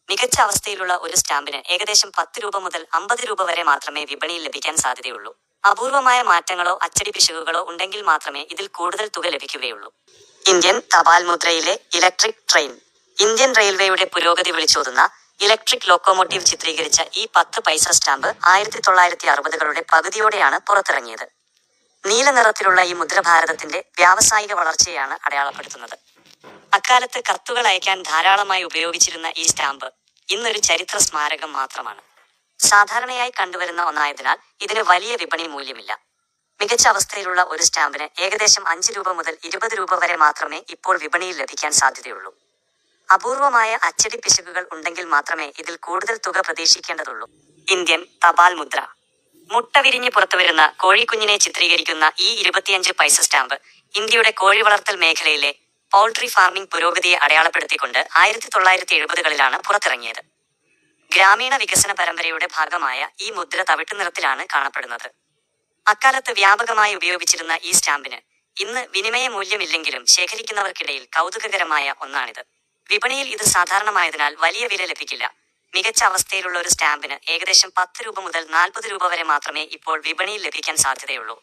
മികച്ച അവസ്ഥയിലുള്ള ഒരു സ്റ്റാമ്പിന് ഏകദേശം 10 രൂപ മുതൽ 50 രൂപ വരെ മാത്രമേ വിപണിയിൽ ലഭിക്കാൻ സാധ്യതയുള്ളൂ. അപൂർവമായ മാറ്റങ്ങളോ അച്ചടി പിശകുകളോ ഉണ്ടെങ്കിൽ മാത്രമേ ഇതിൽ കൂടുതൽ തുക ലഭിക്കുകയുള്ളൂ. ഇന്ത്യൻ തപാൽ മുദ്രയിലെ ഇലക്ട്രിക് ട്രെയിൻ. ഇന്ത്യൻ റെയിൽവേയുടെ പുരോഗതി വിളിച്ചോതുന്ന ഇലക്ട്രിക് ലോക്കോമോട്ടീവ് ചിത്രീകരിച്ച ഈ 10 പൈസ സ്റ്റാമ്പ് 1960കളുടെ പകുതിയോടെയാണ് പുറത്തിറങ്ങിയത്. നീല നിറത്തിലുള്ള ഈ മുദ്ര ഭാരതത്തിന്റെ വ്യാവസായിക വളർച്ചയെയാണ് അടയാളപ്പെടുത്തുന്നത്. അക്കാലത്ത് കത്തുകൾ അയക്കാൻ ധാരാളമായി ഉപയോഗിച്ചിരുന്ന ഈ സ്റ്റാമ്പ് ഇന്നൊരു ചരിത്ര സ്മാരകം മാത്രമാണ്. സാധാരണയായി കണ്ടുവരുന്ന ഒന്നായതിനാൽ ഇതിന് വലിയ വിപണി മൂല്യമില്ല. മികച്ച അവസ്ഥയിലുള്ള ഒരു സ്റ്റാമ്പിന് ഏകദേശം 5 രൂപ മുതൽ 20 രൂപ വരെ മാത്രമേ ഇപ്പോൾ വിപണിയിൽ ലഭിക്കാൻ സാധ്യതയുള്ളൂ. അപൂർവമായ അച്ചടി പിശകുകൾ ഉണ്ടെങ്കിൽ മാത്രമേ ഇതിൽ കൂടുതൽ തുക പ്രതീക്ഷിക്കേണ്ടതുള്ളൂ. ഇന്ത്യൻ തപാൽ മുദ്ര. മുട്ട വിരിഞ്ഞ് പുറത്തുവരുന്ന കോഴിക്കുഞ്ഞിനെ ചിത്രീകരിക്കുന്ന ഈ 25 പൈസ സ്റ്റാമ്പ് ഇന്ത്യയുടെ കോഴി വളർത്തൽ മേഖലയിലെ പൗൾട്രി ഫാർമിംഗ് പുരോഗതിയെ അടയാളപ്പെടുത്തിക്കൊണ്ട് 1970കളിലാണ് പുറത്തിറങ്ങിയത്. ഗ്രാമീണ വികസന പരമ്പരയുടെ ഭാഗമായ ഈ മുദ്ര തവിട്ടു നിറത്തിലാണ് കാണപ്പെടുന്നത്. അക്കാലത്ത് വ്യാപകമായി ഉപയോഗിച്ചിരുന്ന ഈ സ്റ്റാമ്പിന് ഇന്ന് വിനിമയ മൂല്യമില്ലെങ്കിലും ശേഖരിക്കുന്നവർക്കിടയിൽ കൗതുകകരമായ ഒന്നാണിത്. വിപണിയിൽ ഇത് സാധാരണമായതിനാൽ വലിയ വില ലഭിക്കില്ല. മികച്ച അവസ്ഥയിലുള്ള ഒരു സ്റ്റാമ്പിന് ഏകദേശം 10 രൂപ മുതൽ 40 രൂപ വരെ മാത്രമേ ഇപ്പോൾ വിപണിയിൽ ലഭിക്കാൻ സാധ്യതയുള്ളൂ.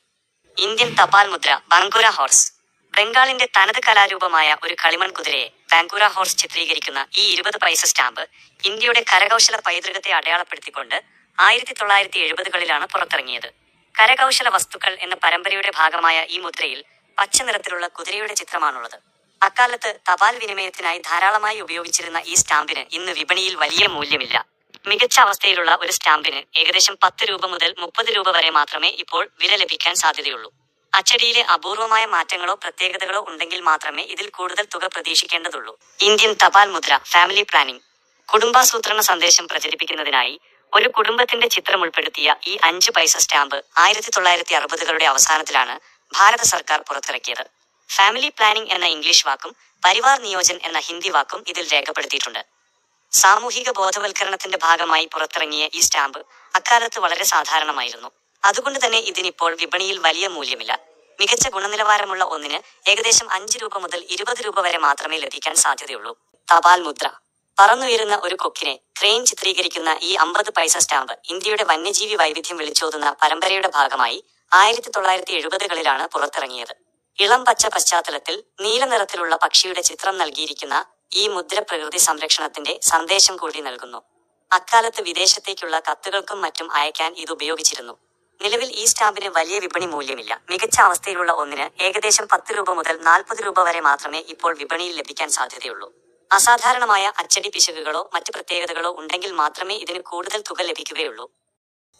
ഇന്ത്യൻ തപാൽ മുദ്ര ബാങ്കുര ഹോർസ്. ബംഗാളിന്റെ തനത് കലാരൂപമായ ഒരു കളിമൺ കുതിരയെ ബാങ്കുര ഹോർസ് ചിത്രീകരിക്കുന്ന ഈ 20 പൈസ സ്റ്റാമ്പ് ഇന്ത്യയുടെ കരകൗശല പൈതൃകത്തെ അടയാളപ്പെടുത്തിക്കൊണ്ട് 1970കളിലാണ് പുറത്തിറങ്ങിയത്. കരകൗശല വസ്തുക്കൾ എന്ന പരമ്പരയുടെ ഭാഗമായ ഈ മുദ്രയിൽ പച്ച നിറത്തിലുള്ള കുതിരയുടെ ചിത്രമാണുള്ളത്. അക്കാലത്ത് തപാൽ വിനിമയത്തിനായി ധാരാളമായി ഉപയോഗിച്ചിരുന്ന ഈ സ്റ്റാമ്പിന് ഇന്ന് വിപണിയിൽ വലിയ മൂല്യമില്ല. മികച്ച അവസ്ഥയിലുള്ള ഒരു സ്റ്റാമ്പിന് ഏകദേശം 10 രൂപ മുതൽ 30 രൂപ വരെ മാത്രമേ ഇപ്പോൾ വില ലഭിക്കാൻ സാധ്യതയുള്ളൂ. അച്ചടിയിലെ അപൂർവമായ മാറ്റങ്ങളോ പ്രത്യേകതകളോ ഉണ്ടെങ്കിൽ മാത്രമേ ഇതിൽ കൂടുതൽ തുക പ്രതീക്ഷിക്കേണ്ടതുള്ളൂ. ഇന്ത്യൻ തപാൽ മുദ്ര ഫാമിലി പ്ലാനിംഗ്. കുടുംബാസൂത്രണ സന്ദേശം പ്രചരിപ്പിക്കുന്നതിനായി ഒരു കുടുംബത്തിന്റെ ചിത്രം ഉൾപ്പെടുത്തിയ ഈ 5 പൈസ സ്റ്റാമ്പ് 1960കളുടെ അവസാനത്തിലാണ് ഭാരത സർക്കാർ പുറത്തിറക്കിയത്. ഫാമിലി പ്ലാനിംഗ് എന്ന ഇംഗ്ലീഷ് വാക്കും പരിവാർ നിയോജൻ എന്ന ഹിന്ദി വാക്കും ഇതിൽ രേഖപ്പെടുത്തിയിട്ടുണ്ട്. സാമൂഹിക ബോധവൽക്കരണത്തിന്റെ ഭാഗമായി പുറത്തിറങ്ങിയ ഈ സ്റ്റാമ്പ് അക്കാലത്ത് വളരെ സാധാരണമായിരുന്നു. അതുകൊണ്ട് തന്നെ ഇതിനിപ്പോൾ വിപണിയിൽ വലിയ മൂല്യമില്ല. മികച്ച ഗുണനിലവാരമുള്ള ഒന്നിന് ഏകദേശം 5 രൂപ മുതൽ 20 രൂപ വരെ മാത്രമേ ലഭിക്കാൻ സാധ്യതയുള്ളൂ. തപാൽ മുദ്ര. പറന്നുയരുന്ന ഒരു കൊക്കിനെ ക്രെയിൻ ചിത്രീകരിക്കുന്ന ഈ 50 പൈസ സ്റ്റാമ്പ് ഇന്ത്യയുടെ വന്യജീവി വൈവിധ്യം വിളിച്ചോതുന്ന പരമ്പരയുടെ ഭാഗമായി 1970കളിലാണ് പുറത്തിറങ്ങിയത്. ഇളം പച്ച പശ്ചാത്തലത്തിൽ നീല നിറത്തിലുള്ള പക്ഷിയുടെ ചിത്രം നൽകിയിരിക്കുന്ന ഈ മുദ്ര പ്രകൃതി സംരക്ഷണത്തിന്റെ സന്ദേശം കൂടി നൽകുന്നു. അക്കാലത്ത് വിദേശത്തേക്കുള്ള കത്തുകൾക്കും മറ്റും അയക്കാൻ ഇത് ഉപയോഗിച്ചിരുന്നു. നിലവിൽ ഈ സ്റ്റാമ്പിന് വലിയ വിപണി മൂല്യമില്ല. മികച്ച അവസ്ഥയിലുള്ള ഒന്നിന് ഏകദേശം 10 രൂപ മുതൽ 40 രൂപ വരെ മാത്രമേ ഇപ്പോൾ വിപണിയിൽ ലഭിക്കാൻ സാധ്യതയുള്ളൂ. അസാധാരണമായ അച്ചടി പിശകുകളോ മറ്റ് പ്രത്യേകതകളോ ഉണ്ടെങ്കിൽ മാത്രമേ ഇതിന് കൂടുതൽ തുക ലഭിക്കുകയുള്ളൂ.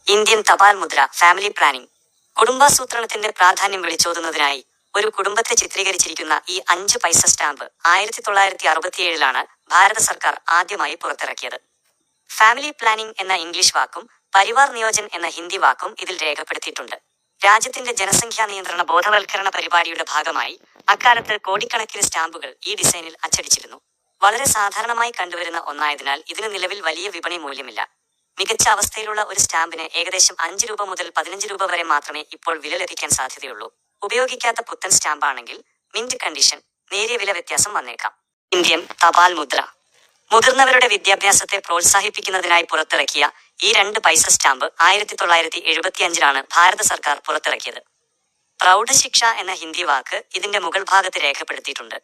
ഇന്ത്യൻ തപാൽ മുദ്ര ഫാമിലി പ്ലാനിംഗ്. കുടുംബാസൂത്രണത്തിന്റെ പ്രാധാന്യം വിളിച്ചോതുന്നതിനായി ഒരു കുടുംബത്തെ ചിത്രീകരിച്ചിരിക്കുന്ന ഈ 5 പൈസ സ്റ്റാമ്പ് 1967 ഭാരത സർക്കാർ ആദ്യമായി പുറത്തിറക്കിയത്. ഫാമിലി പ്ലാനിംഗ് എന്ന ഇംഗ്ലീഷ് വാക്കും പരിവാർ നിയോജൻ എന്ന ഹിന്ദി വാക്കും ഇതിൽ രേഖപ്പെടുത്തിയിട്ടുണ്ട്. രാജ്യത്തിന്റെ ജനസംഖ്യാ നിയന്ത്രണ ബോധവൽക്കരണ പരിപാടിയുടെ ഭാഗമായി അക്കാലത്ത് കോടിക്കണക്കിന് സ്റ്റാമ്പുകൾ ഈ ഡിസൈനിൽ അച്ചടിച്ചിരുന്നു. വളരെ സാധാരണമായി കണ്ടുവരുന്ന ഒന്നായതിനാൽ ഇതിന് നിലവിൽ വലിയ വിപണി മൂല്യമില്ല. മികച്ച അവസ്ഥയിലുള്ള ഒരു സ്റ്റാമ്പിന് ഏകദേശം 5 രൂപ മുതൽ 15 രൂപ വരെ മാത്രമേ ഇപ്പോൾ വില ലഭിക്കാൻ സാധ്യതയുള്ളൂ. ഉപയോഗിക്കാത്ത പുത്തൻ സ്റ്റാമ്പാണെങ്കിൽ മിന്റ് കണ്ടീഷൻ, നേരിയ വില വ്യത്യാസം വന്നേക്കാം. ഇന്ത്യൻ തപാൽ മുദ്ര. മുതിർന്നവരുടെ വിദ്യാഭ്യാസത്തെ പ്രോത്സാഹിപ്പിക്കുന്നതിനായി പുറത്തിറക്കിയ ഈ 2 പൈസ സ്റ്റാമ്പ് 1975 ഭാരത സർക്കാർ പുറത്തിറക്കിയത്. പ്രൗഢശിക്ഷ എന്ന ഹിന്ദി വാക്ക് ഇതിന്റെ മുകൾ ഭാഗത്ത് രേഖപ്പെടുത്തിയിട്ടുണ്ട്.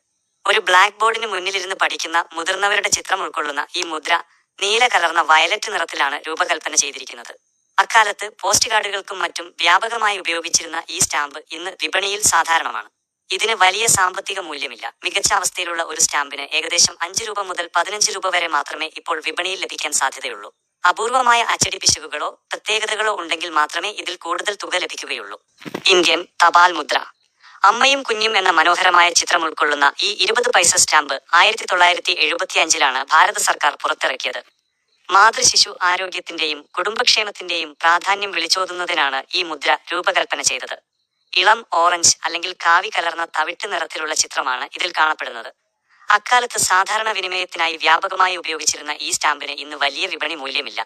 ഒരു ബ്ലാക്ക് ബോർഡിന് മുന്നിലിരുന്ന് പഠിക്കുന്ന മുതിർന്നവരുടെ ചിത്രം ഉൾക്കൊള്ളുന്ന ഈ മുദ്ര നീല കലർന്ന വയലറ്റ് നിറത്തിലാണ് രൂപകൽപ്പന ചെയ്തിരിക്കുന്നത്. അക്കാലത്ത് പോസ്റ്റ് കാർഡുകൾക്കും മറ്റും വ്യാപകമായി ഉപയോഗിച്ചിരുന്ന ഈ സ്റ്റാമ്പ് ഇന്ന് വിപണിയിൽ സാധാരണമാണ്. ഇതിന് വലിയ സാമ്പത്തിക മൂല്യമില്ല. മികച്ച അവസ്ഥയിലുള്ള ഒരു സ്റ്റാമ്പിന് ഏകദേശം 5 രൂപ മുതൽ 15 രൂപ വരെ മാത്രമേ ഇപ്പോൾ വിപണിയിൽ ലഭിക്കാൻ സാധ്യതയുള്ളൂ. അപൂർവമായ അച്ചടി പിശകുകളോ പ്രത്യേകതകളോ ഉണ്ടെങ്കിൽ മാത്രമേ ഇതിൽ കൂടുതൽ തുക ലഭിക്കുകയുള്ളൂ. ഇന്ത്യൻ തപാൽ മുദ്ര. അമ്മയും കുഞ്ഞും എന്ന മനോഹരമായ ചിത്രം ഉൾക്കൊള്ളുന്ന ഈ 20 പൈസ സ്റ്റാമ്പ് 1975 ഭാരത സർക്കാർ പുറത്തിറക്കിയത്. മാതൃശിശു ആരോഗ്യത്തിന്റെയും കുടുംബക്ഷേമത്തിന്റെയും പ്രാധാന്യം വിളിച്ചോതുന്നതിനാണ് ഈ മുദ്ര രൂപകൽപ്പന ചെയ്തത്. ഇളം ഓറഞ്ച് അല്ലെങ്കിൽ കാവി കലർന്ന തവിട്ട് നിറത്തിലുള്ള ചിത്രമാണ് ഇതിൽ കാണപ്പെടുന്നത്. അക്കാലത്ത് സാധാരണ വിനിമയത്തിനായി വ്യാപകമായി ഉപയോഗിച്ചിരുന്ന ഈ സ്റ്റാമ്പിന് ഇന്ന് വലിയ വിപണി മൂല്യമില്ല.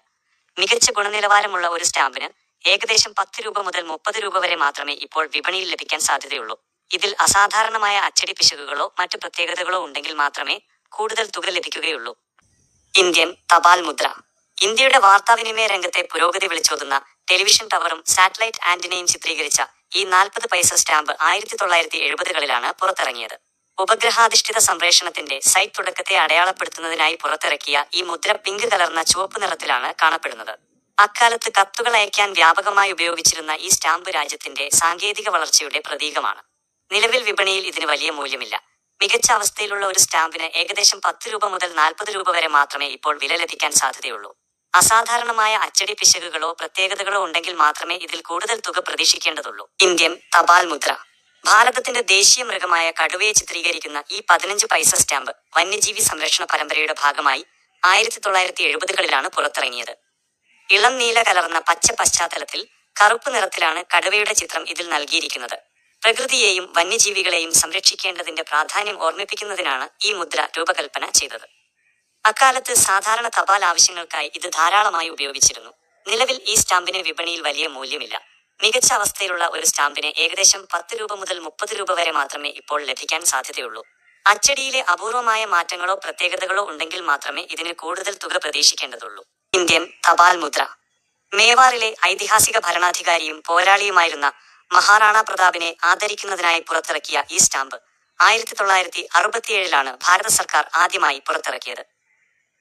മികച്ച ഗുണനിലവാരമുള്ള ഒരു സ്റ്റാമ്പിന് ഏകദേശം 10 രൂപ മുതൽ 30 രൂപ വരെ മാത്രമേ ഇപ്പോൾ വിപണിയിൽ ലഭിക്കാൻ സാധ്യതയുള്ളൂ. ഇതിൽ അസാധാരണമായ അച്ചടി പിശകുകളോ മറ്റു പ്രത്യേകതകളോ ഉണ്ടെങ്കിൽ മാത്രമേ കൂടുതൽ തുക ലഭിക്കുകയുള്ളൂ. ഇന്ത്യൻ തപാൽ മുദ്ര. ഇന്ത്യയുടെ വാർത്താവിനിമയ രംഗത്തെ പുരോഗതി വിളിച്ചോതുന്ന ടെലിവിഷൻ ടവറും സാറ്റലൈറ്റ് ആന്റിനയും ചിത്രീകരിച്ച ഈ 40 പൈസ സ്റ്റാമ്പ് 1970 പുറത്തിറങ്ങിയത്. ഉപഗ്രഹാധിഷ്ഠിത സംപ്രേഷണത്തിന്റെ സൈറ്റ് തുടക്കത്തെ അടയാളപ്പെടുത്തുന്നതിനായി പുറത്തിറക്കിയ ഈ മുദ്ര പിങ്ക് കലർന്ന ചുവപ്പ് നിറത്തിലാണ് കാണപ്പെടുന്നത്. അക്കാലത്ത് കത്തുകൾ അയക്കാൻ വ്യാപകമായി ഉപയോഗിച്ചിരുന്ന ഈ സ്റ്റാമ്പ് രാജ്യത്തിന്റെ സാങ്കേതിക വളർച്ചയുടെ പ്രതീകമാണ്. നിലവിൽ വിപണിയിൽ ഇതിന് വലിയ മൂല്യമില്ല. മികച്ച അവസ്ഥയിലുള്ള ഒരു സ്റ്റാമ്പിന് ഏകദേശം 10 രൂപ മുതൽ 40 രൂപ വരെ മാത്രമേ ഇപ്പോൾ വില ലഭിക്കാൻ സാധ്യതയുള്ളൂ. അസാധാരണമായ അച്ചടി പിശകുകളോ പ്രത്യേകതകളോ ഉണ്ടെങ്കിൽ മാത്രമേ ഇതിൽ കൂടുതൽ തുക പ്രതീക്ഷിക്കേണ്ടതുള്ളൂ. ഇന്ത്യൻ തപാൽ മുദ്ര. ഭാരതത്തിന്റെ ദേശീയ മൃഗമായ കടുവയെ ചിത്രീകരിക്കുന്ന ഈ 15 പൈസ സ്റ്റാമ്പ് വന്യജീവി സംരക്ഷണ പരമ്പരയുടെ ഭാഗമായി 1970 പുറത്തിറങ്ങിയത്. ഇളം നീല കലർന്ന പച്ച പശ്ചാത്തലത്തിൽ കറുപ്പ് നിറത്തിലാണ് കടുവയുടെ ചിത്രം ഇതിൽ നൽകിയിരിക്കുന്നത്. പ്രകൃതിയെയും വന്യജീവികളെയും സംരക്ഷിക്കേണ്ടതിന്റെ പ്രാധാന്യം ഓർമ്മിപ്പിക്കുന്നതിനാണ് ഈ മുദ്ര രൂപകൽപ്പന ചെയ്തത്. അക്കാലത്ത് സാധാരണ തപാൽ ആവശ്യങ്ങൾക്കായി ഇത് ധാരാളമായി ഉപയോഗിച്ചിരുന്നു. നിലവിൽ ഈ സ്റ്റാമ്പിന് വിപണിയിൽ വലിയ മൂല്യമില്ല. മികച്ച അവസ്ഥയിലുള്ള ഒരു സ്റ്റാമ്പിന് ഏകദേശം 10 രൂപ മുതൽ 30 രൂപ വരെ മാത്രമേ ഇപ്പോൾ ലഭിക്കാൻ സാധ്യതയുള്ളൂ. അച്ചടിയിലെ അപൂർവമായ മാറ്റങ്ങളോ പ്രത്യേകതകളോ ഉണ്ടെങ്കിൽ മാത്രമേ ഇതിന് കൂടുതൽ തുക പ്രതീക്ഷിക്കേണ്ടതുള്ളൂ. ഇന്ത്യൻ തപാൽ മുദ്ര. മേവാറിലെ ഐതിഹാസിക ഭരണാധികാരിയും പോരാളിയുമായിരുന്ന മഹാറാണ പ്രതാപിനെ ആദരിക്കുന്നതിനായി പുറത്തിറക്കിയ ഈ സ്റ്റാമ്പ് 1967 ഭാരത സർക്കാർ ആദ്യമായി പുറത്തിറക്കിയത്.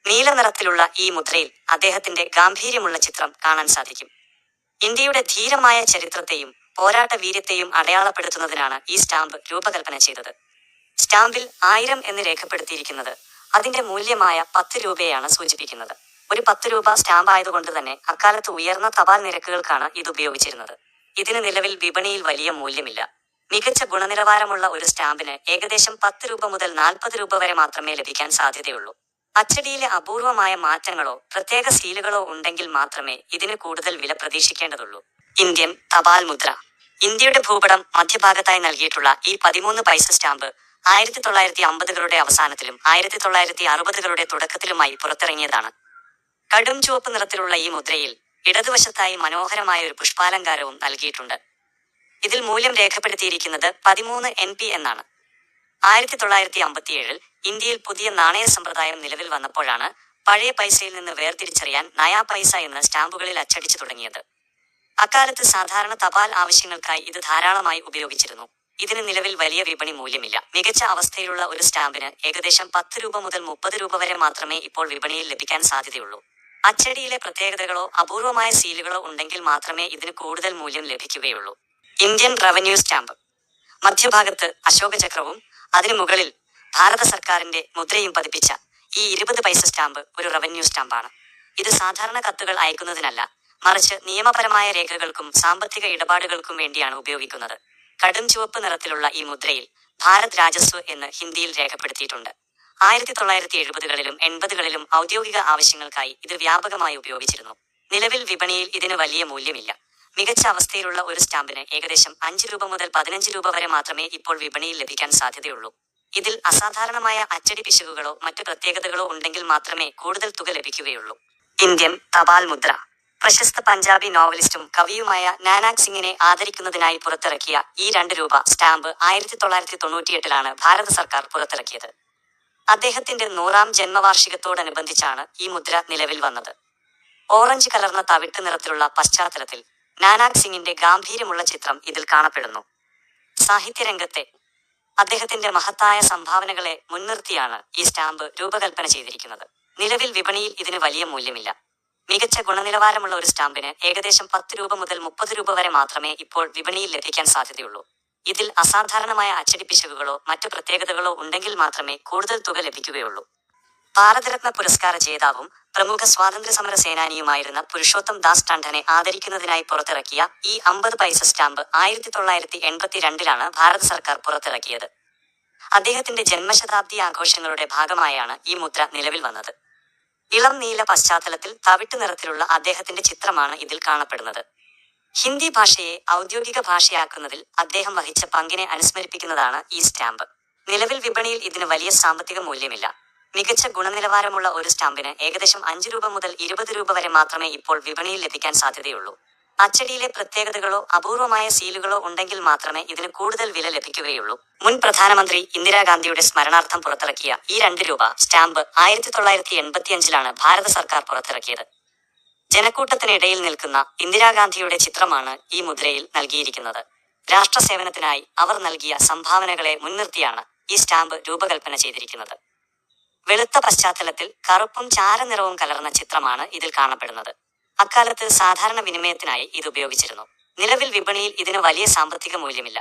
നീല നിറത്തിലുള്ള ഈ മുദ്രയിൽ അദ്ദേഹത്തിന്റെ ഗാംഭീര്യമുള്ള ചിത്രം കാണാൻ സാധിക്കും. ഇന്ത്യയുടെ ധീരമായ ചരിത്രത്തെയും പോരാട്ട വീര്യത്തെയും അടയാളപ്പെടുത്തുന്നതിനാണ് ഈ സ്റ്റാമ്പ് രൂപകൽപ്പന ചെയ്തത്. സ്റ്റാമ്പിൽ 1000 എന്ന് രേഖപ്പെടുത്തിയിരിക്കുന്നത് അതിന്റെ മൂല്യമായ 10 രൂപയാണ് സൂചിപ്പിക്കുന്നത്. ഒരു 10 രൂപ സ്റ്റാമ്പ് ആയതുകൊണ്ട് തന്നെ അക്കാലത്ത് ഉയർന്ന തപാൽ നിരക്കുകൾക്കാണ് ഇത് ഉപയോഗിച്ചിരുന്നത്. ഇതിന് നിലവിൽ വിപണിയിൽ വലിയ മൂല്യമില്ല. മികച്ച ഗുണനിലവാരമുള്ള ഒരു സ്റ്റാമ്പിന് ഏകദേശം 10 രൂപ മുതൽ 40 രൂപ വരെ മാത്രമേ ലഭിക്കാൻ സാധ്യതയുള്ളൂ. അച്ചടിയിലെ അപൂർവമായ മാറ്റങ്ങളോ പ്രത്യേക സീലുകളോ ഉണ്ടെങ്കിൽ മാത്രമേ ഇതിന് കൂടുതൽ വില പ്രതീക്ഷിക്കേണ്ടതുള്ളൂ. ഇന്ത്യൻ തപാൽ മുദ്ര. ഇന്ത്യയുടെ ഭൂപടം മധ്യഭാഗത്തായി നൽകിയിട്ടുള്ള ഈ 13 പൈസ സ്റ്റാമ്പ് 1950 അവസാനത്തിലും 1960 തുടക്കത്തിലുമായി പുറത്തിറങ്ങിയതാണ്. കടും ചുവപ്പ് നിറത്തിലുള്ള ഈ മുദ്രയിൽ ഇടതുവശത്തായി മനോഹരമായ ഒരു പുഷ്പാലങ്കാരവും നൽകിയിട്ടുണ്ട്. ഇതിൽ മൂല്യം രേഖപ്പെടുത്തിയിരിക്കുന്നത് 13 NP എന്നാണ്. 1957 ഇന്ത്യയിൽ പുതിയ നാണയ സമ്പ്രദായം നിലവിൽ വന്നപ്പോഴാണ് പഴയ പൈസയിൽ നിന്ന് വേർതിരിച്ചറിയാൻ നയാ പൈസ എന്ന് സ്റ്റാമ്പുകളിൽ അച്ചടിച്ചു തുടങ്ങിയത്. അക്കാലത്ത് സാധാരണ തപാൽ ആവശ്യങ്ങൾക്കായി ഇത് ധാരാളമായി ഉപയോഗിച്ചിരുന്നു. ഇതിന് നിലവിൽ വലിയ വിപണി മൂല്യമില്ല. മികച്ച അവസ്ഥയിലുള്ള ഒരു സ്റ്റാമ്പിന് ഏകദേശം 10 രൂപ മുതൽ 30 രൂപ വരെ മാത്രമേ ഇപ്പോൾ വിപണിയിൽ ലഭിക്കാൻ സാധ്യതയുള്ളൂ. അച്ചടിയിലെ പ്രത്യേകതകളോ അപൂർവമായ സീലുകളോ ഉണ്ടെങ്കിൽ മാത്രമേ ഇതിന് കൂടുതൽ മൂല്യം ലഭിക്കുകയുള്ളൂ. Indian revenue stamp. മധ്യഭാഗത്ത് അശോകചക്രവും അതിനു മുകളിൽ ഭാരത സർക്കാരിന്റെ മുദ്രയും പതിപ്പിച്ച ഈ 20 പൈസ സ്റ്റാമ്പ് ഒരു റവന്യൂ സ്റ്റാമ്പാണ്. ഇത് സാധാരണ കത്തുകൾ അയക്കുന്നതിനല്ല, മറിച്ച് നിയമപരമായ രേഖകൾക്കും സാമ്പത്തിക ഇടപാടുകൾക്കും വേണ്ടിയാണ് ഉപയോഗിക്കുന്നത്. കടും ചുവപ്പ് നിറത്തിലുള്ള ഈ മുദ്രയിൽ ഭാരത് രാജസ്വ് എന്ന് ഹിന്ദിയിൽ രേഖപ്പെടുത്തിയിട്ടുണ്ട്. 1970കളിലും 80കളിലും ഔദ്യോഗിക ആവശ്യങ്ങൾക്കായി ഇത് വ്യാപകമായി ഉപയോഗിച്ചിരുന്നു. നിലവിൽ വിപണിയിൽ ഇതിന് വലിയ മൂല്യമില്ല. മികച്ച അവസ്ഥയിലുള്ള ഒരു സ്റ്റാമ്പിന് ഏകദേശം 5 രൂപ മുതൽ 15 രൂപ വരെ മാത്രമേ ഇപ്പോൾ വിപണിയിൽ ലഭിക്കാൻ സാധ്യതയുള്ളൂ. ഇതിൽ അസാധാരണമായ അച്ചടി പിശകുകളോ മറ്റു പ്രത്യേകതകളോ ഉണ്ടെങ്കിൽ മാത്രമേ കൂടുതൽ തുക ലഭിക്കുകയുള്ളൂ. ഇന്ത്യൻ തപാൽ മുദ്ര. പ്രശസ്ത പഞ്ചാബി നോവലിസ്റ്റും കവിയുമായ നാനാക് സിംഗിനെ ആദരിക്കുന്നതിനായി പുറത്തിറക്കിയ ഈ 2 രൂപ സ്റ്റാമ്പ് 1998ലാണ് ഭാരത സർക്കാർ പുറത്തിറക്കിയത്. അദ്ദേഹത്തിന്റെ 100ാം ജന്മവാർഷികത്തോടനുബന്ധിച്ചാണ് ഈ മുദ്ര നിലവിൽ വന്നത്. ഓറഞ്ച് കലർന്ന തവിട്ട് നിറത്തിലുള്ള പശ്ചാത്തലത്തിൽ നാനാക് സിംഗിന്റെ ഗാംഭീര്യമുള്ള ചിത്രം ഇതിൽ കാണപ്പെടുന്നു. സാഹിത്യരംഗത്തെ അദ്ദേഹത്തിന്റെ മഹത്തായ സംഭാവനകളെ മുൻനിർത്തിയാണ് ഈ സ്റ്റാമ്പ് രൂപകൽപ്പന ചെയ്തിരിക്കുന്നത്. നിലവിൽ വിപണിയിൽ ഇതിന് വലിയ മൂല്യമില്ല. മികച്ച ഗുണനിലവാരമുള്ള ഒരു സ്റ്റാമ്പിന് ഏകദേശം 10 രൂപ മുതൽ 30 രൂപ വരെ മാത്രമേ ഇപ്പോൾ വിപണിയിൽ ലഭിക്കാൻ സാധ്യതയുള്ളൂ. ഇതിൽ അസാധാരണമായ അച്ചടി പിശകുകളോ മറ്റു പ്രത്യേകതകളോ ഉണ്ടെങ്കിൽ മാത്രമേ കൂടുതൽ തുക ലഭിക്കുകയുള്ളൂ. ഭാരതരത്ന പുരസ്കാര ജേതാവും പ്രമുഖ സ്വാതന്ത്ര്യ സമര സേനാനിയുമായിരുന്ന പുരുഷോത്തം ദാസ് ടണ്ഡനെ ആദരിക്കുന്നതിനായി പുറത്തിറക്കിയ ഈ 50 പൈസ സ്റ്റാമ്പ് 1982ലാണ് ഭാരത സർക്കാർ പുറത്തിറക്കിയത്. അദ്ദേഹത്തിന്റെ ജന്മശതാബ്ദി ആഘോഷങ്ങളുടെ ഭാഗമായാണ് ഈ മുദ്ര നിലവിൽ വന്നത്. ഇളം നീല പശ്ചാത്തലത്തിൽ തവിട്ട് നിറത്തിലുള്ള അദ്ദേഹത്തിന്റെ ചിത്രമാണ് ഇതിൽ കാണപ്പെടുന്നത്. ഹിന്ദി ഭാഷയെ ഔദ്യോഗിക ഭാഷയാക്കുന്നതിൽ അദ്ദേഹം വഹിച്ച പങ്കിനെ അനുസ്മരിപ്പിക്കുന്നതാണ് ഈ സ്റ്റാമ്പ്. നിലവിൽ വിപണിയിൽ ഇതിന് വലിയ സാമ്പത്തിക മൂല്യമില്ല. മികച്ച ഗുണനിലവാരമുള്ള ഒരു സ്റ്റാമ്പിന് ഏകദേശം 5 രൂപ മുതൽ 20 രൂപ വരെ മാത്രമേ ഇപ്പോൾ വിപണിയിൽ ലഭിക്കാൻ സാധ്യതയുള്ളൂ. അച്ചടിയിലെ പ്രത്യേകതകളോ അപൂർവമായ സീലുകളോ ഉണ്ടെങ്കിൽ മാത്രമേ ഇതിന് കൂടുതൽ വില ലഭിക്കുകയുള്ളൂ. മുൻ പ്രധാനമന്ത്രി ഇന്ദിരാഗാന്ധിയുടെ സ്മരണാർത്ഥം പുറത്തിറക്കിയ ഈ 2 രൂപ സ്റ്റാമ്പ് 1985ലാണ് ഭാരത സർക്കാർ പുറത്തിറക്കിയത്. ജനക്കൂട്ടത്തിനിടയിൽ നിൽക്കുന്ന ഇന്ദിരാഗാന്ധിയുടെ ചിത്രമാണ് ഈ മുദ്രയിൽ നൽകിയിരിക്കുന്നത്. രാഷ്ട്രസേവനത്തിനായി അവർ നൽകിയ സംഭാവനകളെ മുൻനിർത്തിയാണ് ഈ സ്റ്റാമ്പ് രൂപകൽപ്പന ചെയ്തിരിക്കുന്നത്. വെളുത്ത പശ്ചാത്തലത്തിൽ കറുപ്പും ചാരനിറവും കലർന്ന ചിത്രമാണ് ഇതിൽ കാണപ്പെടുന്നത്. അക്കാലത്ത് സാധാരണ വിനിമയത്തിനായി ഇത് ഉപയോഗിച്ചിരുന്നു. നിലവിൽ വിപണിയിൽ ഇതിന് വലിയ സാമ്പത്തിക മൂല്യമില്ല.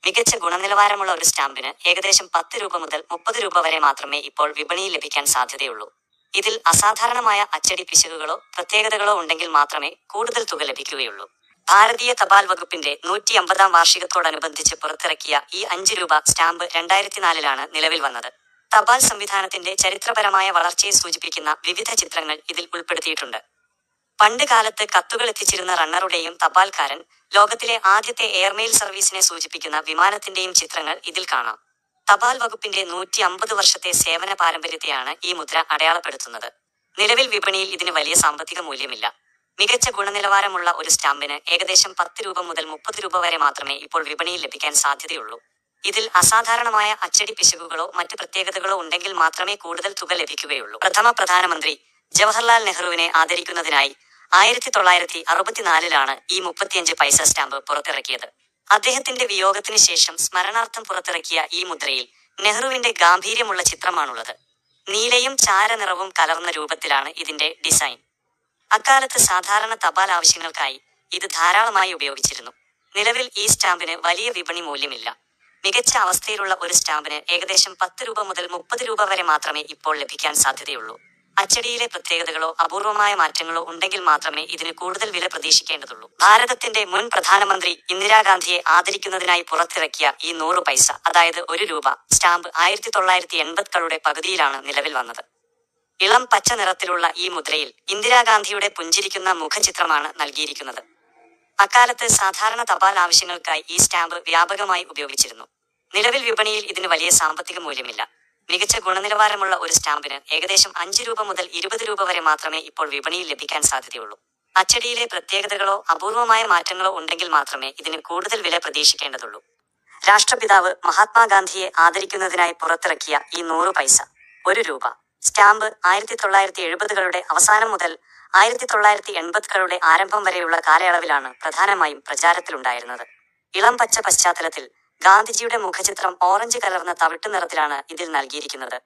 മികച്ച ഗുണനിലവാരമുള്ള ഒരു സ്റ്റാമ്പിന് ഏകദേശം 10 രൂപ മുതൽ 30 രൂപ വരെ മാത്രമേ ഇപ്പോൾ വിപണിയിൽ ലഭിക്കാൻ സാധ്യതയുള്ളൂ. ഇതിൽ അസാധാരണമായ അച്ചടി പിശകുകളോ പ്രത്യേകതകളോ ഉണ്ടെങ്കിൽ മാത്രമേ കൂടുതൽ തുക ലഭിക്കുകയുള്ളൂ. ഭാരതീയ തപാൽ വകുപ്പിന്റെ 150ാം വാർഷികത്തോടനുബന്ധിച്ച് പുറത്തിറക്കിയ ഈ 5 രൂപ സ്റ്റാമ്പ് 2004ലാണ് നിലവിൽ വന്നത്. തപാൽ സംവിധാനത്തിന്റെ ചരിത്രപരമായ വളർച്ചയെ സൂചിപ്പിക്കുന്ന വിവിധ ചിത്രങ്ങൾ ഇതിൽ ഉൾപ്പെടുത്തിയിട്ടുണ്ട്. പണ്ട് കാലത്ത് കത്തുകൾ എത്തിച്ചിരുന്ന റണ്ണറുടെയും തപാൽക്കാരൻ, ലോകത്തിലെ ആദ്യത്തെ എയർമെയിൽ സർവീസിനെ സൂചിപ്പിക്കുന്ന വിമാനത്തിന്റെയും ചിത്രങ്ങൾ ഇതിൽ കാണാം. തപാൽ വകുപ്പിന്റെ 150 വർഷത്തെ സേവന പാരമ്പര്യത്തെയാണ് ഈ മുദ്ര അടയാളപ്പെടുത്തുന്നത്. നിലവിൽ വിപണിയിൽ ഇതിന് വലിയ സാമ്പത്തിക മൂല്യമില്ല. മികച്ച ഗുണനിലവാരമുള്ള ഒരു സ്റ്റാമ്പിന് ഏകദേശം 10 രൂപ മുതൽ 30 രൂപ വരെ മാത്രമേ ഇപ്പോൾ വിപണിയിൽ ലഭിക്കാൻ സാധ്യതയുള്ളൂ. ഇതിൽ അസാധാരണമായ അച്ചടി പിശകുകളോ മറ്റു പ്രത്യേകതകളോ ഉണ്ടെങ്കിൽ മാത്രമേ കൂടുതൽ തുക ലഭിക്കുകയുള്ളൂ. പ്രഥമ പ്രധാനമന്ത്രി ജവഹർലാൽ നെഹ്റുവിനെ ആദരിക്കുന്നതിനായി 1964ലാണ് ഈ 35 പൈസ സ്റ്റാമ്പ് പുറത്തിറക്കിയത്. അദ്ദേഹത്തിന്റെ വിയോഗത്തിന് ശേഷം സ്മരണാർത്ഥം പുറത്തിറക്കിയ ഈ മുദ്രയിൽ നെഹ്റുവിന്റെ ഗാംഭീര്യമുള്ള ചിത്രമാണുള്ളത്. നീലയും ചാരനിറവും കലർന്ന രൂപത്തിലാണ് ഇതിന്റെ ഡിസൈൻ. അക്കാലത്ത് സാധാരണ തപാൽ ആവശ്യങ്ങൾക്കായി ഇത് ധാരാളമായി ഉപയോഗിച്ചിരുന്നു. നിലവിൽ ഈ സ്റ്റാമ്പിന് വലിയ വിപണി മൂല്യമില്ല. മികച്ച അവസ്ഥയിലുള്ള ഒരു സ്റ്റാമ്പിന് ഏകദേശം 10 രൂപ മുതൽ 30 രൂപ വരെ മാത്രമേ ഇപ്പോൾ ലഭിക്കാൻ സാധ്യതയുള്ളൂ. അച്ചടിയിലെ പ്രത്യേകതകളോ അപൂർവമായ മാറ്റങ്ങളോ ഉണ്ടെങ്കിൽ മാത്രമേ ഇതിന് കൂടുതൽ വില പ്രതീക്ഷിക്കേണ്ടതുള്ളൂ. ഭാരതത്തിന്റെ മുൻ പ്രധാനമന്ത്രി ഇന്ദിരാഗാന്ധിയെ ആദരിക്കുന്നതിനായി പുറത്തിറക്കിയ ഈ 100 പൈസ, അതായത് 1 രൂപ സ്റ്റാമ്പ് 1980കളുടെ പകുതിയിലാണ് നിലവിൽ വന്നത്. ഇളം പച്ച നിറത്തിലുള്ള ഈ മുദ്രയിൽ ഇന്ദിരാഗാന്ധിയുടെ പുഞ്ചിരിക്കുന്ന മുഖചിത്രമാണ് നൽകിയിരിക്കുന്നത്. അക്കാലത്ത് സാധാരണ തപാൽ ആവശ്യങ്ങൾക്കായി ഈ സ്റ്റാമ്പ് വ്യാപകമായി ഉപയോഗിച്ചിരുന്നു. നിലവിൽ വിപണിയിൽ ഇതിന് വലിയ സാമ്പത്തിക മൂല്യമില്ല. മികച്ച ഗുണനിലവാരമുള്ള ഒരു സ്റ്റാമ്പിന് ഏകദേശം 5 രൂപ മുതൽ 20 രൂപ വരെ മാത്രമേ ഇപ്പോൾ വിപണിയിൽ ലഭിക്കാൻ സാധ്യതയുള്ളൂ. അച്ചടിയിലെ പ്രത്യേകതകളോ അപൂർവമായ മാറ്റങ്ങളോ ഉണ്ടെങ്കിൽ മാത്രമേ ഇതിന് കൂടുതൽ വില പ്രതീക്ഷിക്കേണ്ടതുള്ളൂ. രാഷ്ട്രപിതാവ് മഹാത്മാഗാന്ധിയെ ആദരിക്കുന്നതിനായി പുറത്തിറക്കിയ ഈ 100 പൈസ 1 രൂപ സ്റ്റാമ്പ് 1970കളുടെ അവസാനം മുതൽ 1980കളുടെ ആരംഭം വരെയുള്ള കാലയളവിലാണ് പ്രധാനമായും പ്രചാരത്തിലുണ്ടായിരുന്നത്. ഇളം പച്ച പശ്ചാത്തലത്തിൽ ഗാന്ധിജിയുടെ മുഖചിത്രം ഓറഞ്ച് കലർന്ന തവിട്ട് നിറത്തിലാണ് ഇതിൽ നൽകിയിരിക്കുന്നത്.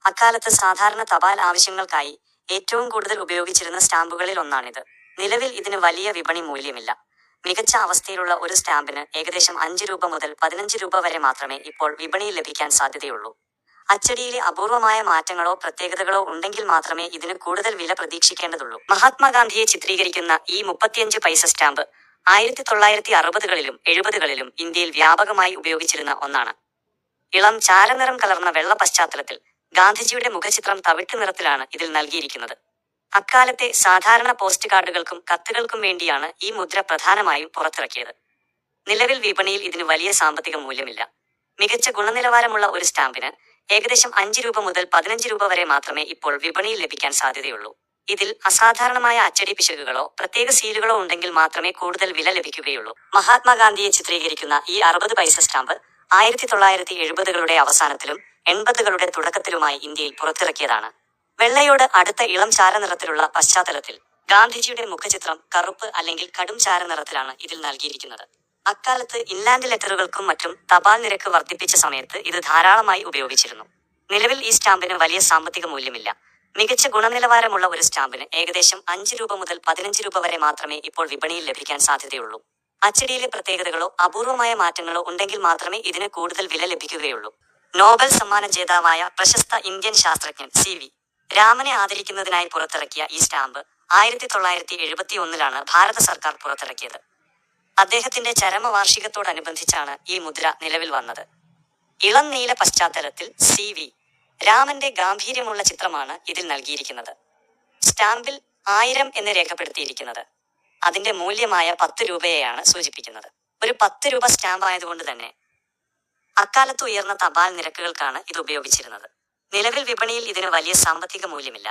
അക്കാലത്ത് സാധാരണ തപാൽ ആവശ്യങ്ങൾക്കായി ഏറ്റവും കൂടുതൽ ഉപയോഗിച്ചിരുന്ന സ്റ്റാമ്പുകളിൽ ഒന്നാണിത്. നിലവിൽ ഇതിന് വലിയ വിപണി മൂല്യമില്ല. മികച്ച അവസ്ഥയിലുള്ള ഒരു സ്റ്റാമ്പിന് ഏകദേശം 5 രൂപ മുതൽ 15 രൂപ വരെ മാത്രമേ ഇപ്പോൾ വിപണിയിൽ ലഭിക്കാൻ സാധ്യതയുള്ളൂ. അച്ചടിയിലെ അപൂർവമായ മാറ്റങ്ങളോ പ്രത്യേകതകളോ ഉണ്ടെങ്കിൽ മാത്രമേ ഇതിന് കൂടുതൽ വില പ്രതീക്ഷിക്കേണ്ടതുള്ളൂ. മഹാത്മാഗാന്ധിയെ ചിത്രീകരിക്കുന്ന ഈ 35 പൈസ സ്റ്റാമ്പ് 1960കളിലും 70കളിലും ഇന്ത്യയിൽ വ്യാപകമായി ഉപയോഗിച്ചിരുന്ന ഒന്നാണ്. ഇളം ചാരനിറം കലർന്ന വെള്ള പശ്ചാത്തലത്തിൽ ഗാന്ധിജിയുടെ മുഖചിത്രം തവിട്ട് നിറത്തിലാണ് ഇതിൽ നൽകിയിരിക്കുന്നത്. അക്കാലത്തെ സാധാരണ പോസ്റ്റ് കാർഡുകൾക്കും കത്തുകൾക്കും വേണ്ടിയാണ് ഈ മുദ്ര പ്രധാനമായും പുറത്തിറക്കിയത്. നിലവിൽ വിപണിയിൽ ഇതിന് വലിയ സാമ്പത്തിക മൂല്യമില്ല. മികച്ച ഗുണനിലവാരമുള്ള ഒരു സ്റ്റാമ്പിന് ഏകദേശം 5 രൂപ മുതൽ 15 രൂപ വരെ മാത്രമേ ഇപ്പോൾ വിപണിയിൽ ലഭിക്കാൻ സാധ്യതയുള്ളൂ. ഇതിൽ അസാധാരണമായ അച്ചടി പിശകുകളോ പ്രത്യേക സീലുകളോ ഉണ്ടെങ്കിൽ മാത്രമേ കൂടുതൽ വില ലഭിക്കുകയുള്ളൂ. മഹാത്മാഗാന്ധിയെ ചിത്രീകരിക്കുന്ന ഈ 60 പൈസ സ്റ്റാമ്പ് 1970കളുടെ അവസാനത്തിലും 80കളുടെ തുടക്കത്തിലുമായി ഇന്ത്യയിൽ പുറത്തിറക്കിയതാണ്. വെള്ളയോട് അടുത്ത ഇളം ചാരനിറത്തിലുള്ള പശ്ചാത്തലത്തിൽ ഗാന്ധിജിയുടെ മുഖചിത്രം കറുപ്പ് അല്ലെങ്കിൽ കടും ചാരനിറത്തിലാണ് ഇതിൽ നൽകിയിരിക്കുന്നത്. അക്കാലത്ത് ഇൻലാൻഡ് ലെറ്ററുകൾക്കും മറ്റും തപാൽ നിരക്ക് വർദ്ധിപ്പിച്ച സമയത്ത് ഇത് ധാരാളമായി ഉപയോഗിച്ചിരുന്നു. നിലവിൽ ഈ സ്റ്റാമ്പിന് വലിയ സാമ്പത്തിക മൂല്യമില്ല. മികച്ച ഗുണനിലവാരമുള്ള ഒരു സ്റ്റാമ്പിന് ഏകദേശം 5 രൂപ മുതൽ 15 രൂപ വരെ മാത്രമേ ഇപ്പോൾ വിപണിയിൽ ലഭിക്കാൻ സാധ്യതയുള്ളൂ. അച്ചടിയിലെ പ്രത്യേകതകളോ അപൂർവമായ മാറ്റങ്ങളോ ഉണ്ടെങ്കിൽ മാത്രമേ ഇതിന് കൂടുതൽ വില ലഭിക്കുകയുള്ളൂ. നോബൽ സമ്മാന ജേതാവായ പ്രശസ്ത ഇന്ത്യൻ ശാസ്ത്രജ്ഞൻ CV രാമനെ ആദരിക്കുന്നതിനായി പുറത്തിറക്കിയ ഈ സ്റ്റാമ്പ് 1971ലാണ് ഭാരത സർക്കാർ പുറത്തിറക്കിയത്. അദ്ദേഹത്തിന്റെ ചരമവാർഷികത്തോടനുബന്ധിച്ചാണ് ഈ മുദ്ര നിലവിൽ വന്നത്. ഇളം നീല പശ്ചാത്തലത്തിൽ CV രാമന്റെ ഗാംഭീര്യമുള്ള ചിത്രമാണ് ഇതിൽ നൽകിയിരിക്കുന്നത്. സ്റ്റാമ്പിൽ 1000 എന്ന് രേഖപ്പെടുത്തിയിരിക്കുന്നത് അതിന്റെ മൂല്യമായ 10 രൂപയെയാണ് സൂചിപ്പിക്കുന്നത്. ഒരു 10 രൂപ സ്റ്റാമ്പ് ആയതുകൊണ്ട് തന്നെ അക്കാലത്ത് ഉയർന്ന തപാൽ നിരക്കുകൾക്കാണ് ഇത് ഉപയോഗിച്ചിരുന്നത്. നിലവിൽ വിപണിയിൽ ഇതിന് വലിയ സാമ്പത്തിക മൂല്യമില്ല.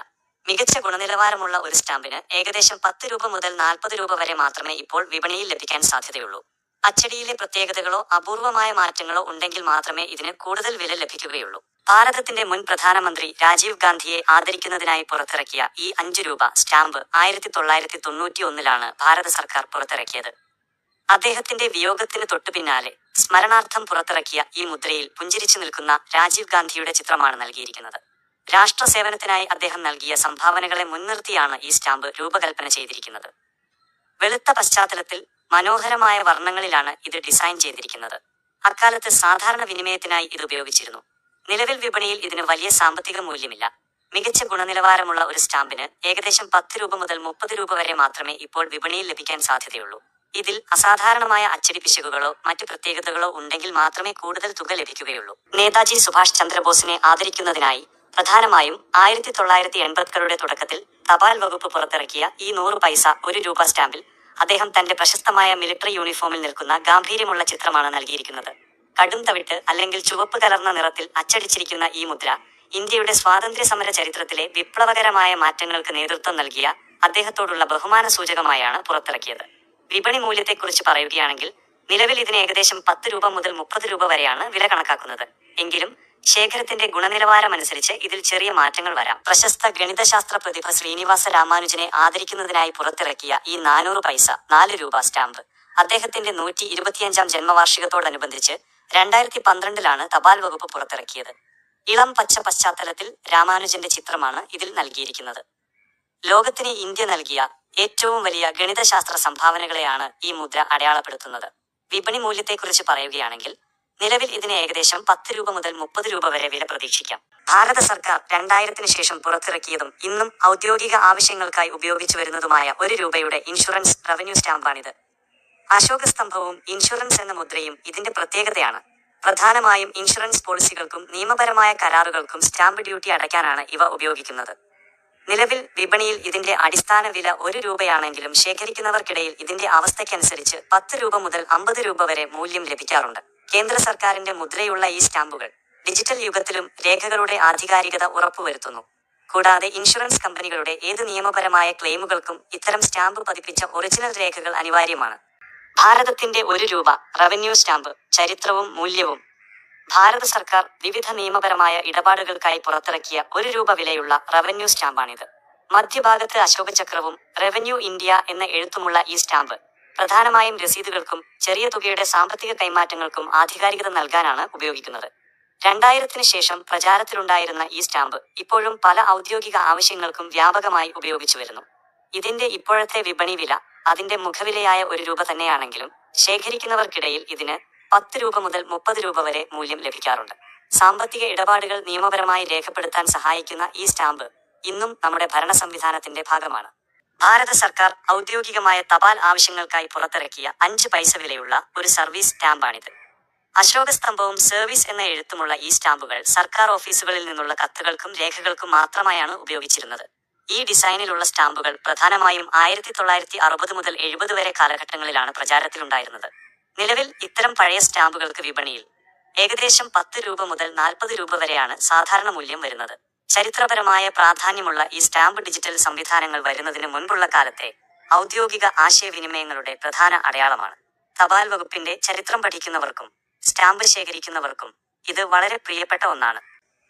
മികച്ച ഗുണനിലവാരമുള്ള ഒരു സ്റ്റാമ്പിന് ഏകദേശം 10 രൂപ മുതൽ 40 രൂപ വരെ മാത്രമേ ഇപ്പോൾ വിപണിയിൽ ലഭിക്കാൻ സാധ്യതയുള്ളൂ. അച്ചടിയിലെ പ്രത്യേകതകളോ അപൂർവമായ മാറ്റങ്ങളോ ഉണ്ടെങ്കിൽ മാത്രമേ ഇതിന് കൂടുതൽ വില ലഭിക്കുകയുള്ളൂ. ഭാരതത്തിന്റെ മുൻ പ്രധാനമന്ത്രി രാജീവ് ഗാന്ധിയെ ആദരിക്കുന്നതിനായി പുറത്തിറക്കിയ ഈ 5 രൂപ സ്റ്റാമ്പ് 1991ലാണ് ഭാരത സർക്കാർ പുറത്തിറക്കിയത്. അദ്ദേഹത്തിന്റെ വിയോഗത്തിന് തൊട്ടുപിന്നാലെ സ്മരണാർത്ഥം പുറത്തിറക്കിയ ഈ മുദ്രയിൽ പുഞ്ചിരിച്ചു നിൽക്കുന്ന രാജീവ് ഗാന്ധിയുടെ ചിത്രമാണ് നൽകിയിരിക്കുന്നത്. രാഷ്ട്ര സേവനത്തിനായി അദ്ദേഹം നൽകിയ സംഭാവനകളെ മുൻനിർത്തിയാണ് ഈ സ്റ്റാമ്പ് രൂപകൽപ്പന ചെയ്തിരിക്കുന്നത്. വെളുത്ത പശ്ചാത്തലത്തിൽ മനോഹരമായ വർണ്ണങ്ങളിലാണ് ഇത് ഡിസൈൻ ചെയ്തിരിക്കുന്നത്. അക്കാലത്ത് സാധാരണ വിനിമയത്തിനായി ഇത് ഉപയോഗിച്ചിരുന്നു. നിലവിൽ വിപണിയിൽ ഇതിന് വലിയ സാമ്പത്തിക മൂല്യമില്ല. മികച്ച ഗുണനിലവാരമുള്ള ഒരു സ്റ്റാമ്പിന് ഏകദേശം 10 രൂപ മുതൽ 30 രൂപ വരെ മാത്രമേ ഇപ്പോൾ വിപണിയിൽ ലഭിക്കാൻ സാധ്യതയുള്ളൂ. ഇതിൽ അസാധാരണമായ അച്ചടി പിശകുകളോ മറ്റു പ്രത്യേകതകളോ ഉണ്ടെങ്കിൽ മാത്രമേ കൂടുതൽ തുക ലഭിക്കുകയുള്ളൂ. നേതാജി സുഭാഷ് ചന്ദ്രബോസിനെ ആദരിക്കുന്നതിനായി പ്രധാനമായും 1980കളുടെ തുടക്കത്തിൽ തപാൽ വകുപ്പ് പുറത്തിറക്കിയ ഈ 100 പൈസ 1 രൂപ സ്റ്റാമ്പിൽ അദ്ദേഹം തന്റെ പ്രശസ്തമായ മിലിറ്ററി യൂണിഫോമിൽ നിൽക്കുന്ന ഗാംഭീര്യമുള്ള ചിത്രമാണ് നൽകിയിരിക്കുന്നത്. കടും തവിട്ട് അല്ലെങ്കിൽ ചുവപ്പ് കലർന്ന നിറത്തിൽ അച്ചടിച്ചിരിക്കുന്ന ഈ മുദ്ര ഇന്ത്യയുടെ സ്വാതന്ത്ര്യ സമര ചരിത്രത്തിലെ വിപ്ലവകരമായ മാറ്റങ്ങൾക്ക് നേതൃത്വം നൽകിയ അദ്ദേഹത്തോടുള്ള ബഹുമാന സൂചകമായാണ് പുറത്തിറക്കിയത്. വിപണി മൂല്യത്തെക്കുറിച്ച് പറയുകയാണെങ്കിൽ നിലവിൽ ഇതിന് ഏകദേശം 10 രൂപ മുതൽ 30 രൂപ വരെയാണ് വില കണക്കാക്കുന്നത്. എങ്കിലും ശേഖരത്തിന്റെ ഗുണനിലവാരമനുസരിച്ച് ഇതിൽ ചെറിയ മാറ്റങ്ങൾ വരാം. പ്രശസ്ത ഗണിതശാസ്ത്ര പ്രതിഭ ശ്രീനിവാസ രാമാനുജനെ ആദരിക്കുന്നതിനായി പുറത്തിറക്കിയ ഈ 400 പൈസ 4 രൂപ സ്റ്റാമ്പ് അദ്ദേഹത്തിന്റെ 125ാം ജന്മവാർഷികത്തോടനുബന്ധിച്ച് 2012ലാണ് തപാൽ വകുപ്പ് പുറത്തിറക്കിയത്. ഇളം പച്ച പശ്ചാത്തലത്തിൽ രാമാനുജന്റെ ചിത്രമാണ് ഇതിൽ നൽകിയിരിക്കുന്നത്. ലോകത്തിന് ഇന്ത്യ നൽകിയ ഏറ്റവും വലിയ ഗണിതശാസ്ത്ര സംഭാവനകളെയാണ് ഈ മുദ്ര അടയാളപ്പെടുത്തുന്നത്. വിപണി മൂല്യത്തെക്കുറിച്ച് പറയുകയാണെങ്കിൽ നിലവിൽ ഇതിന് ഏകദേശം 10 രൂപ മുതൽ 30 രൂപ വരെ വില പ്രതീക്ഷിക്കാം. ഭാരത സർക്കാർ 2000-ന് ശേഷം പുറത്തിറക്കിയതും ഇന്നും ഔദ്യോഗിക ആവശ്യങ്ങൾക്കായി ഉപയോഗിച്ചു വരുന്നതുമായ 1 രൂപയുടെ ഇൻഷുറൻസ് റവന്യൂ സ്റ്റാമ്പാണിത്. അശോക സ്തംഭവും ഇൻഷുറൻസ് എന്ന മുദ്രയും ഇതിന്റെ പ്രത്യേകതയാണ്. പ്രധാനമായും ഇൻഷുറൻസ് പോളിസികൾക്കും നിയമപരമായ കരാറുകൾക്കും സ്റ്റാമ്പ് ഡ്യൂട്ടി അടയ്ക്കാനാണ് ഇവ ഉപയോഗിക്കുന്നത്. നിലവിൽ വിപണിയിൽ ഇതിന്റെ അടിസ്ഥാന വില 1 രൂപയാണെങ്കിലും ശേഖരിക്കുന്നവർക്കിടയിൽ ഇതിന്റെ അവസ്ഥയ്ക്കനുസരിച്ച് 10 രൂപ മുതൽ 50 രൂപ വരെ മൂല്യം ലഭിക്കാറുണ്ട്. കേന്ദ്ര സർക്കാരിന്റെ മുദ്രയുള്ള ഈ സ്റ്റാമ്പുകൾ ഡിജിറ്റൽ യുഗത്തിലും രേഖകളുടെ ആധികാരികത ഉറപ്പുവരുത്തുന്നു. കൂടാതെ ഇൻഷുറൻസ് കമ്പനികളുടെ ഏത് നിയമപരമായ ക്ലെയിമുകൾക്കും ഇത്തരം സ്റ്റാമ്പ് പതിപ്പിച്ച ഒറിജിനൽ രേഖകൾ അനിവാര്യമാണ്. ഭാരതത്തിന്റെ 1 രൂപ റവന്യൂ സ്റ്റാമ്പ് ചരിത്രവും മൂല്യവും. ഭാരത സർക്കാർ വിവിധ നിയമപരമായ ഇടപാടുകൾക്കായി പുറത്തിറക്കിയ 1 രൂപ വിലയുള്ള റവന്യൂ സ്റ്റാമ്പാണിത്. മധ്യഭാഗത്ത് അശോകചക്രവും റവന്യൂ ഇന്ത്യ എന്ന എഴുത്തുമുള്ള ഈ സ്റ്റാമ്പ് പ്രധാനമായും രസീതുകൾക്കും ചെറിയ തുകയുടെ സാമ്പത്തിക കൈമാറ്റങ്ങൾക്കും ആധികാരികത നൽകാനാണ് ഉപയോഗിക്കുന്നത്. 2000-ന് ശേഷം പ്രചാരത്തിലുണ്ടായിരുന്ന ഈ സ്റ്റാമ്പ് ഇപ്പോഴും പല ഔദ്യോഗിക ആവശ്യങ്ങൾക്കും വ്യാപകമായി ഉപയോഗിച്ചു വരുന്നു. ഇതിന്റെ ഇപ്പോഴത്തെ വിപണി വില അതിന്റെ മുഖവിലയായ ₹1 തന്നെയാണെങ്കിലും ശേഖരിക്കുന്നവർക്കിടയിൽ ഇതിന് 10 രൂപ മുതൽ 30 രൂപ വരെ മൂല്യം ലഭിക്കാറുണ്ട്. സാമ്പത്തിക ഇടപാടുകൾ നിയമപരമായി രേഖപ്പെടുത്താൻ സഹായിക്കുന്ന ഈ സ്റ്റാമ്പ് ഇന്നും നമ്മുടെ ഭരണ സംവിധാനത്തിന്റെ ഭാഗമാണ്. ഭാരത സർക്കാർ ഔദ്യോഗികമായ തപാൽ ആവശ്യങ്ങൾക്കായി പുറത്തിറക്കിയ 5 പൈസ വിലയുള്ള ഒരു സർവീസ് സ്റ്റാമ്പാണിത്. അശോകസ്തംഭവും സർവീസ് എന്ന എഴുത്തുമുള്ള ഈ സ്റ്റാമ്പുകൾ സർക്കാർ ഓഫീസുകളിൽ നിന്നുള്ള കത്തുകൾക്കും രേഖകൾക്കും മാത്രമായാണ് ഉപയോഗിച്ചിരുന്നത്. ഈ ഡിസൈനിലുള്ള സ്റ്റാമ്പുകൾ പ്രധാനമായും 1960 മുതൽ 70 വരെ കാലഘട്ടങ്ങളിലാണ് പ്രചാരത്തിലുണ്ടായിരുന്നത്. നിലവിൽ ഇത്തരം പഴയ സ്റ്റാമ്പുകൾക്ക് വിപണിയിൽ ഏകദേശം 10 രൂപ മുതൽ 40 രൂപ വരെയാണ് സാധാരണ മൂല്യം വരുന്നത്. ചരിത്രപരമായ പ്രാധാന്യമുള്ള ഈ സ്റ്റാമ്പ് ഡിജിറ്റൽ സംവിധാനങ്ങൾ വരുന്നതിന് മുൻപുള്ള കാലത്തെ ഔദ്യോഗിക ആശയവിനിമയങ്ങളുടെ പ്രധാന അടയാളമാണ്. തപാൽ വകുപ്പിന്റെ ചരിത്രം പഠിക്കുന്നവർക്കും സ്റ്റാമ്പ് ശേഖരിക്കുന്നവർക്കും ഇത് വളരെ പ്രിയപ്പെട്ട ഒന്നാണ്.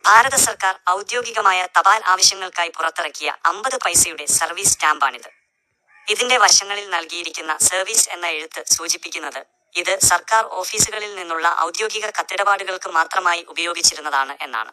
ഭാരത സർക്കാർ ഔദ്യോഗികമായ തപാൽ ആവശ്യങ്ങൾക്കായി പുറത്തിറക്കിയ 50 പൈസയുടെ സർവീസ് സ്റ്റാമ്പാണിത്. ഇതിന്റെ വശങ്ങളിൽ നൽകിയിരിക്കുന്ന സർവീസ് എന്ന എഴുത്ത് സൂചിപ്പിക്കുന്നത് ഇത് സർക്കാർ ഓഫീസുകളിൽ നിന്നുള്ള ഔദ്യോഗിക കത്തിടപാടുകൾക്ക് മാത്രമായി ഉപയോഗിച്ചിരുന്നതാണ് എന്നാണ്.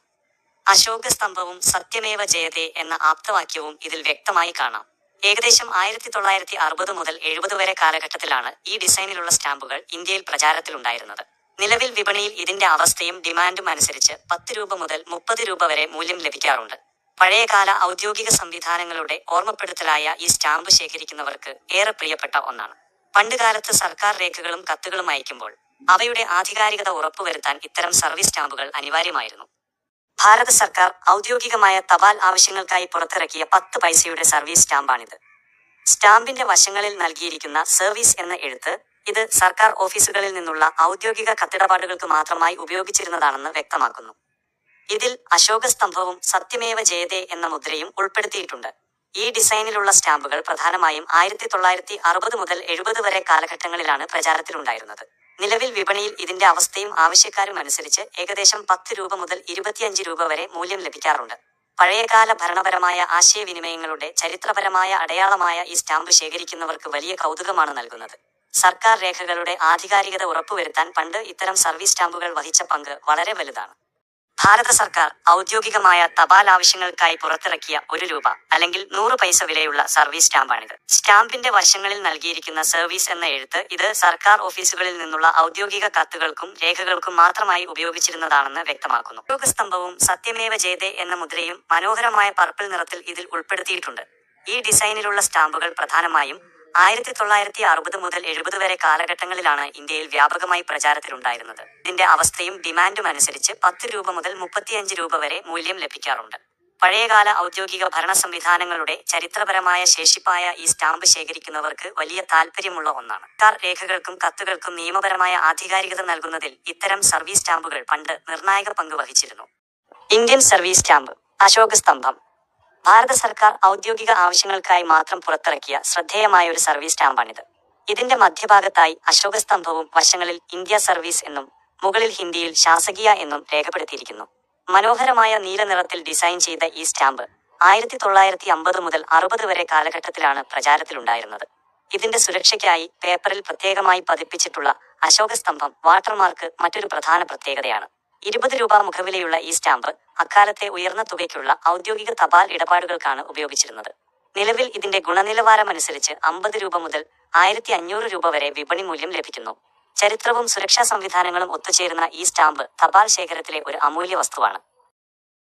അശോകസ്തംഭവും സത്യമേവ ജയതേ എന്ന ആപ്തവാക്യവും ഇതിൽ വ്യക്തമായി കാണാം. ഏകദേശം 1960 മുതൽ 70 വരെ കാലഘട്ടത്തിലാണ് ഈ ഡിസൈനിലുള്ള സ്റ്റാമ്പുകൾ ഇന്ത്യയിൽ പ്രചാരത്തിലുണ്ടായിരുന്നത്. നിലവിൽ വിപണിയിൽ ഇതിന്റെ അവസ്ഥയും ഡിമാൻഡും അനുസരിച്ച് 10 രൂപ മുതൽ 30 രൂപ വരെ മൂല്യം ലഭിക്കാറുണ്ട്. പഴയകാല ഔദ്യോഗിക സംവിധാനങ്ങളുടെ ഓർമ്മപ്പെടുത്തലായ ഈ സ്റ്റാമ്പ് ശേഖരിക്കുന്നവർക്ക് ഏറെ പ്രിയപ്പെട്ട ഒന്നാണ്. പണ്ടുകാലത്ത് സർക്കാർ രേഖകളും കത്തുകളും അയക്കുമ്പോൾ അവയുടെ ആധികാരികത ഉറപ്പുവരുത്താൻ ഇത്തരം സർവീസ് സ്റ്റാമ്പുകൾ അനിവാര്യമായിരുന്നു. ഭാരത സർക്കാർ ഔദ്യോഗികമായ തപാൽ ആവശ്യങ്ങൾക്കായി പുറത്തിറക്കിയ 10 പൈസയുടെ സർവീസ് സ്റ്റാമ്പാണിത്. സ്റ്റാമ്പിന്റെ വശങ്ങളിൽ നൽകിയിരിക്കുന്ന സർവീസ് എന്ന എഴുത്ത് ഇത് സർക്കാർ ഓഫീസുകളിൽ നിന്നുള്ള ഔദ്യോഗിക കത്തിടപാടുകൾക്ക് മാത്രമായി ഉപയോഗിച്ചിരുന്നതാണെന്ന് വ്യക്തമാക്കുന്നു. ഇതിൽ അശോകസ്തംഭവും സത്യമേവ ജയതേ എന്ന മുദ്രയും ഉൾപ്പെടുത്തിയിട്ടുണ്ട്. ഈ ഡിസൈനിലുള്ള സ്റ്റാമ്പുകൾ പ്രധാനമായും 1960 മുതൽ 70 വരെ കാലഘട്ടങ്ങളിലാണ് പ്രചാരത്തിലുണ്ടായിരുന്നത്. നിലവിൽ വിപണിയിൽ ഇതിന്റെ അവസ്ഥയും ആവശ്യക്കാരും അനുസരിച്ച് ഏകദേശം 10 രൂപ മുതൽ 25 രൂപ വരെ മൂല്യം ലഭിക്കാറുണ്ട്. പഴയകാല ഭരണപരമായ ആശയവിനിമയങ്ങളുടെ ചരിത്രപരമായ അടയാളമായ ഈ സ്റ്റാമ്പ് ശേഖരിക്കുന്നവർക്ക് വലിയ കൗതുകമാണ് നൽകുന്നത്. സർക്കാർ രേഖകളുടെ ആധികാരികത ഉറപ്പുവരുത്താൻ പണ്ട് ഇത്തരം സർവീസ് സ്റ്റാമ്പുകൾ വഹിച്ച പങ്ക് വളരെ വലുതാണ്. ഭാരത സർക്കാർ ഔദ്യോഗികമായ തപാൽ ആവശ്യങ്ങൾക്കായി പുറത്തിറക്കിയ ₹1 അല്ലെങ്കിൽ 100 പൈസ വിലയുള്ള സർവീസ് സ്റ്റാമ്പാണിത്. സ്റ്റാമ്പിന്റെ വശങ്ങളിൽ നൽകിയിരിക്കുന്ന സർവീസ് എന്ന എഴുത്ത് ഇത് സർക്കാർ ഓഫീസുകളിൽ നിന്നുള്ള ഔദ്യോഗിക കത്തുകൾക്കും രേഖകൾക്കും മാത്രമായി ഉപയോഗിച്ചിരുന്നതാണെന്ന് വ്യക്തമാക്കുന്നു. അശോകസ്തംഭവും സത്യമേവ ജയതേ എന്ന മുദ്രയും മനോഹരമായ പർപ്പിൾ നിറത്തിൽ ഇതിൽ ഉൾപ്പെടുത്തിയിട്ടുണ്ട്. ഈ ഡിസൈനിലുള്ള സ്റ്റാമ്പുകൾ പ്രധാനമായും 1960 മുതൽ 70 വരെ കാലഘട്ടങ്ങളിലാണ് ഇന്ത്യയിൽ വ്യാപകമായി പ്രചാരത്തിലുണ്ടായിരുന്നത്. ഇതിന്റെ അവസ്ഥയും ഡിമാൻഡും അനുസരിച്ച് 10 രൂപ മുതൽ 35 രൂപ വരെ മൂല്യം ലഭിക്കാറുണ്ട്. പഴയകാല ഔദ്യോഗിക ഭരണ സംവിധാനങ്ങളുടെ ചരിത്രപരമായ ശേഷിപ്പായ ഈ സ്റ്റാമ്പ് ശേഖരിക്കുന്നവർക്ക് വലിയ താൽപര്യമുള്ള ഒന്നാണ്. സർക്കാർ രേഖകൾക്കും കത്തുകൾക്കും നിയമപരമായ ആധികാരികത നൽകുന്നതിൽ ഇത്തരം സർവീസ് സ്റ്റാമ്പുകൾ പണ്ട് നിർണായക പങ്ക് വഹിച്ചിരുന്നു. ഇന്ത്യൻ സർവീസ് സ്റ്റാമ്പ് അശോകസ്തംഭം ഭാരത സർക്കാർ ഔദ്യോഗിക ആവശ്യങ്ങൾക്കായി മാത്രം പുറത്തിറക്കിയ ശ്രദ്ധേയമായ ഒരു സർവീസ് സ്റ്റാമ്പാണിത്. ഇതിന്റെ മധ്യഭാഗത്തായി അശോകസ്തംഭവും വശങ്ങളിൽ ഇന്ത്യ സർവീസ് എന്നും മുകളിൽ ഹിന്ദിയിൽ ശാസകീയ എന്നും രേഖപ്പെടുത്തിയിരിക്കുന്നു. മനോഹരമായ നീല നിറത്തിൽ ഡിസൈൻ ചെയ്ത ഈ സ്റ്റാമ്പ് 1950 മുതൽ 60 വരെ കാലഘട്ടത്തിലാണ് പ്രചാരത്തിലുണ്ടായിരുന്നത്. ഇതിന്റെ സുരക്ഷയ്ക്കായി പേപ്പറിൽ പ്രത്യേകമായി പതിപ്പിച്ചിട്ടുള്ള അശോകസ്തംഭം വാട്ടർമാർക്ക് മറ്റൊരു പ്രധാന പ്രത്യേകതയാണ്. 20 രൂപ മുഖവിലയുള്ള ഈ സ്റ്റാമ്പ് അക്കാലത്തെ ഉയർന്ന തുകയ്ക്കുള്ള ഔദ്യോഗിക തപാൽ ഇടപാടുകൾക്കാണ് ഉപയോഗിച്ചിരുന്നത്. നിലവിൽ ഇതിന്റെ ഗുണനിലവാരമനുസരിച്ച് 50 രൂപ മുതൽ 1500 രൂപ വരെ വിപണി മൂല്യം ലഭിക്കുന്നു. ചരിത്രവും സുരക്ഷാ സംവിധാനങ്ങളും ഒത്തുചേരുന്ന ഈ സ്റ്റാമ്പ് തപാൽ ശേഖരത്തിലെ ഒരു അമൂല്യ വസ്തുവാണ്.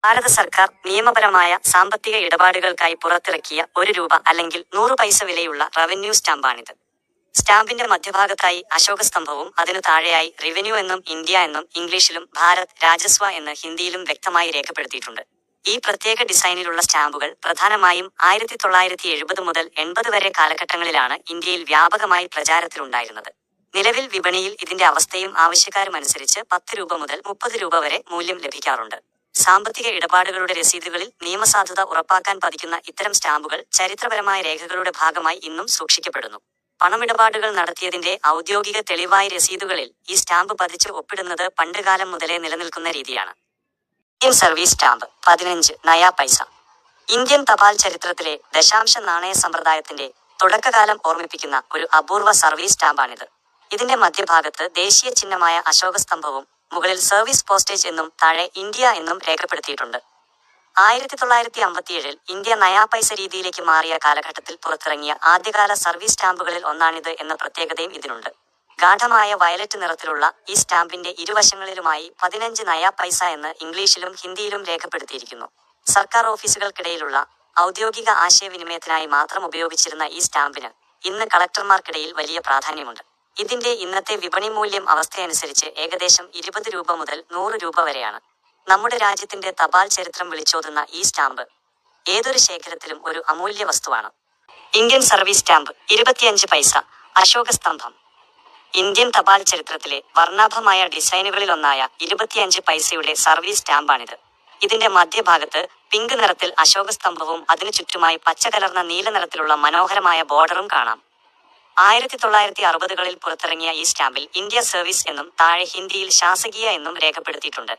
ഭാരത സർക്കാർ നിയമപരമായ സാമ്പത്തിക ഇടപാടുകൾക്കായി പുറത്തിറക്കിയ ₹1 അല്ലെങ്കിൽ 100 പൈസ വിലയുള്ള റവന്യൂ സ്റ്റാമ്പാണിത്. സ്റ്റാമ്പിന്റെ മധ്യഭാഗത്തായി അശോകസ്തംഭവും അതിനു താഴെയായി റവന്യൂ എന്നും ഇന്ത്യ എന്നും ഇംഗ്ലീഷിലും ഭാരത് രാജസ്വ എന്ന് ഹിന്ദിയിലും വ്യക്തമായി രേഖപ്പെടുത്തിയിട്ടുണ്ട്. ഈ പ്രത്യേക ഡിസൈനിലുള്ള സ്റ്റാമ്പുകൾ പ്രധാനമായും 1970 മുതൽ 80 വരെ കാലഘട്ടങ്ങളിലാണ് ഇന്ത്യയിൽ വ്യാപകമായി പ്രചാരത്തിലുണ്ടായിരുന്നത്. നിലവിൽ വിപണിയിൽ ഇതിന്റെ അവസ്ഥയും ആവശ്യക്കാരും അനുസരിച്ച് 10 രൂപ മുതൽ 30 രൂപ വരെ മൂല്യം ലഭിക്കാറുണ്ട്. സാമ്പത്തിക ഇടപാടുകളുടെ രസീതുകളിൽ നിയമസാധുത ഉറപ്പാക്കാൻ പതിക്കുന്ന ഇത്തരം സ്റ്റാമ്പുകൾ ചരിത്രപരമായ രേഖകളുടെ ഭാഗമായി ഇന്നും സൂക്ഷിക്കപ്പെടുന്നു. പണമിടപാടുകൾ നടത്തിയതിന്റെ ഔദ്യോഗിക തെളിവായി രസീതുകളിൽ ഈ സ്റ്റാമ്പ് പതിച്ച് ഒപ്പിടുന്നത് പണ്ടുകാലം മുതലേ നിലനിൽക്കുന്ന രീതിയാണ്. ഇന്ത്യൻ സർവീസ് സ്റ്റാമ്പ് 15 നയാ പൈസ ഇന്ത്യൻ തപാൽ ചരിത്രത്തിലെ ദശാംശ നാണയ സമ്പ്രദായത്തിന്റെ തുടക്കകാലം ഓർമ്മിപ്പിക്കുന്ന ഒരു അപൂർവ സർവീസ് സ്റ്റാമ്പാണിത്. ഇതിന്റെ മധ്യഭാഗത്ത് ദേശീയ ചിഹ്നമായ അശോകസ്തംഭവും മുകളിൽ സർവീസ് പോസ്റ്റേജ് എന്നും താഴെ ഇന്ത്യ എന്നും രേഖപ്പെടുത്തിയിട്ടുണ്ട്. 1957 ഇന്ത്യ നയാ പൈസ രീതിയിലേക്ക് മാറിയ കാലഘട്ടത്തിൽ പുറത്തിറങ്ങിയ ആദ്യകാല സർവീസ് സ്റ്റാമ്പുകളിൽ ഒന്നാണിത് എന്ന പ്രത്യേകതയും ഇതിനുണ്ട്. ഗാഢമായ വയലറ്റ് നിറത്തിലുള്ള ഈ സ്റ്റാമ്പിന്റെ ഇരുവശങ്ങളിലുമായി 15 നയാ പൈസ എന്ന് ഇംഗ്ലീഷിലും ഹിന്ദിയിലും രേഖപ്പെടുത്തിയിരിക്കുന്നു. സർക്കാർ ഓഫീസുകൾക്കിടയിലുള്ള ഔദ്യോഗിക ആശയവിനിമയത്തിനായി മാത്രം ഉപയോഗിച്ചിരുന്ന ഈ സ്റ്റാമ്പിന് ഇന്ന് കളക്ടർമാർക്കിടയിൽ വലിയ പ്രാധാന്യമുണ്ട്. ഇതിന്റെ ഇന്നത്തെ വിപണി മൂല്യം അവസ്ഥയനുസരിച്ച് ഏകദേശം 20 രൂപ മുതൽ 100 രൂപ വരെയാണ്. നമ്മുടെ രാജ്യത്തിന്റെ തപാൽ ചരിത്രം വിളിച്ചോതുന്ന ഈ സ്റ്റാമ്പ് ഏതൊരു ശേഖരത്തിലും ഒരു അമൂല്യ വസ്തുവാണ്. ഇന്ത്യൻ സർവീസ് സ്റ്റാമ്പ് 25 പൈസ. അശോക സ്തംഭം. ഇന്ത്യൻ തപാൽ ചരിത്രത്തിലെ വർണ്ണാഭമായ ഡിസൈനുകളിലൊന്നായ 25 പൈസയുടെ സർവീസ് സ്റ്റാമ്പാണിത്. ഇതിന്റെ മധ്യഭാഗത്ത് പിങ്ക് നിറത്തിൽ അശോക സ്തംഭവും അതിനു ചുറ്റുമായി പച്ച കലർന്ന നീല നിറത്തിലുള്ള മനോഹരമായ ബോർഡറും കാണാം. 1960കളിൽ പുറത്തിറങ്ങിയ ഈ സ്റ്റാമ്പിൽ ഇന്ത്യ സർവീസ് എന്നും താഴെ ഹിന്ദിയിൽ ശാസകീയ എന്നും രേഖപ്പെടുത്തിയിട്ടുണ്ട്.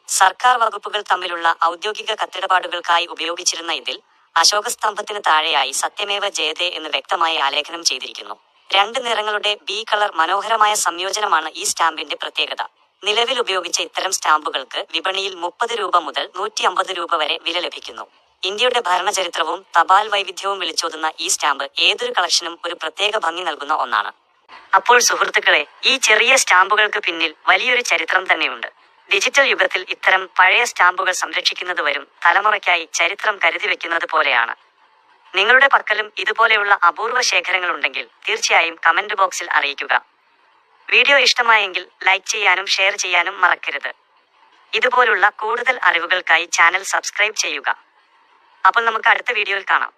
സർക്കാർ വകുപ്പുകൾ തമ്മിലുള്ള ഔദ്യോഗിക കത്തിടപാടുകൾക്കായി ഉപയോഗിച്ചിരുന്ന ഇതിൽ അശോകസ്തംഭത്തിന് താഴെയായി സത്യമേവ ജയതേ എന്ന് വ്യക്തമായി ആലേഖനം ചെയ്തിരിക്കുന്നു. 2 നിറങ്ങളുടെ ബി കളർ മനോഹരമായ സംയോജനമാണ് ഈ സ്റ്റാമ്പിന്റെ പ്രത്യേകത. നിലവിൽ ഉപയോഗിച്ച ഇത്തരം സ്റ്റാമ്പുകൾക്ക് വിപണിയിൽ 30 രൂപ മുതൽ 150 രൂപ വരെ വില ലഭിക്കുന്നു. ഇന്ത്യയുടെ ഭരണചരിത്രവും തപാൽ വൈവിധ്യവും വിളിച്ചോതുന്ന ഈ സ്റ്റാമ്പ് ഏതൊരു കളക്ഷനും ഒരു പ്രത്യേക ഭംഗി നൽകുന്ന ഒന്നാണ്. അപ്പോൾ സുഹൃത്തുക്കളെ, ഈ ചെറിയ സ്റ്റാമ്പുകൾക്ക് പിന്നിൽ വലിയൊരു ചരിത്രം തന്നെയുണ്ട്. ഡിജിറ്റൽ യുഗത്തിൽ ഇത്തരം പഴയ സ്റ്റാമ്പുകൾ സംരക്ഷിക്കുന്നത് വരും തലമുറയ്ക്കായി ചരിത്രം കരുതി വെക്കുന്നത് പോലെയാണ്. നിങ്ങളുടെ പക്കലും ഇതുപോലെയുള്ള അപൂർവ ശേഖരങ്ങളുണ്ടെങ്കിൽ തീർച്ചയായും കമന്റ് ബോക്സിൽ അറിയിക്കുക. വീഡിയോ ഇഷ്ടമായെങ്കിൽ ലൈക്ക് ചെയ്യാനും ഷെയർ ചെയ്യാനും മറക്കരുത്. ഇതുപോലുള്ള കൂടുതൽ അറിവുകൾക്കായി ചാനൽ സബ്സ്ക്രൈബ് ചെയ്യുക. അപ്പോൾ നമുക്ക് അടുത്ത വീഡിയോയിൽ കാണാം.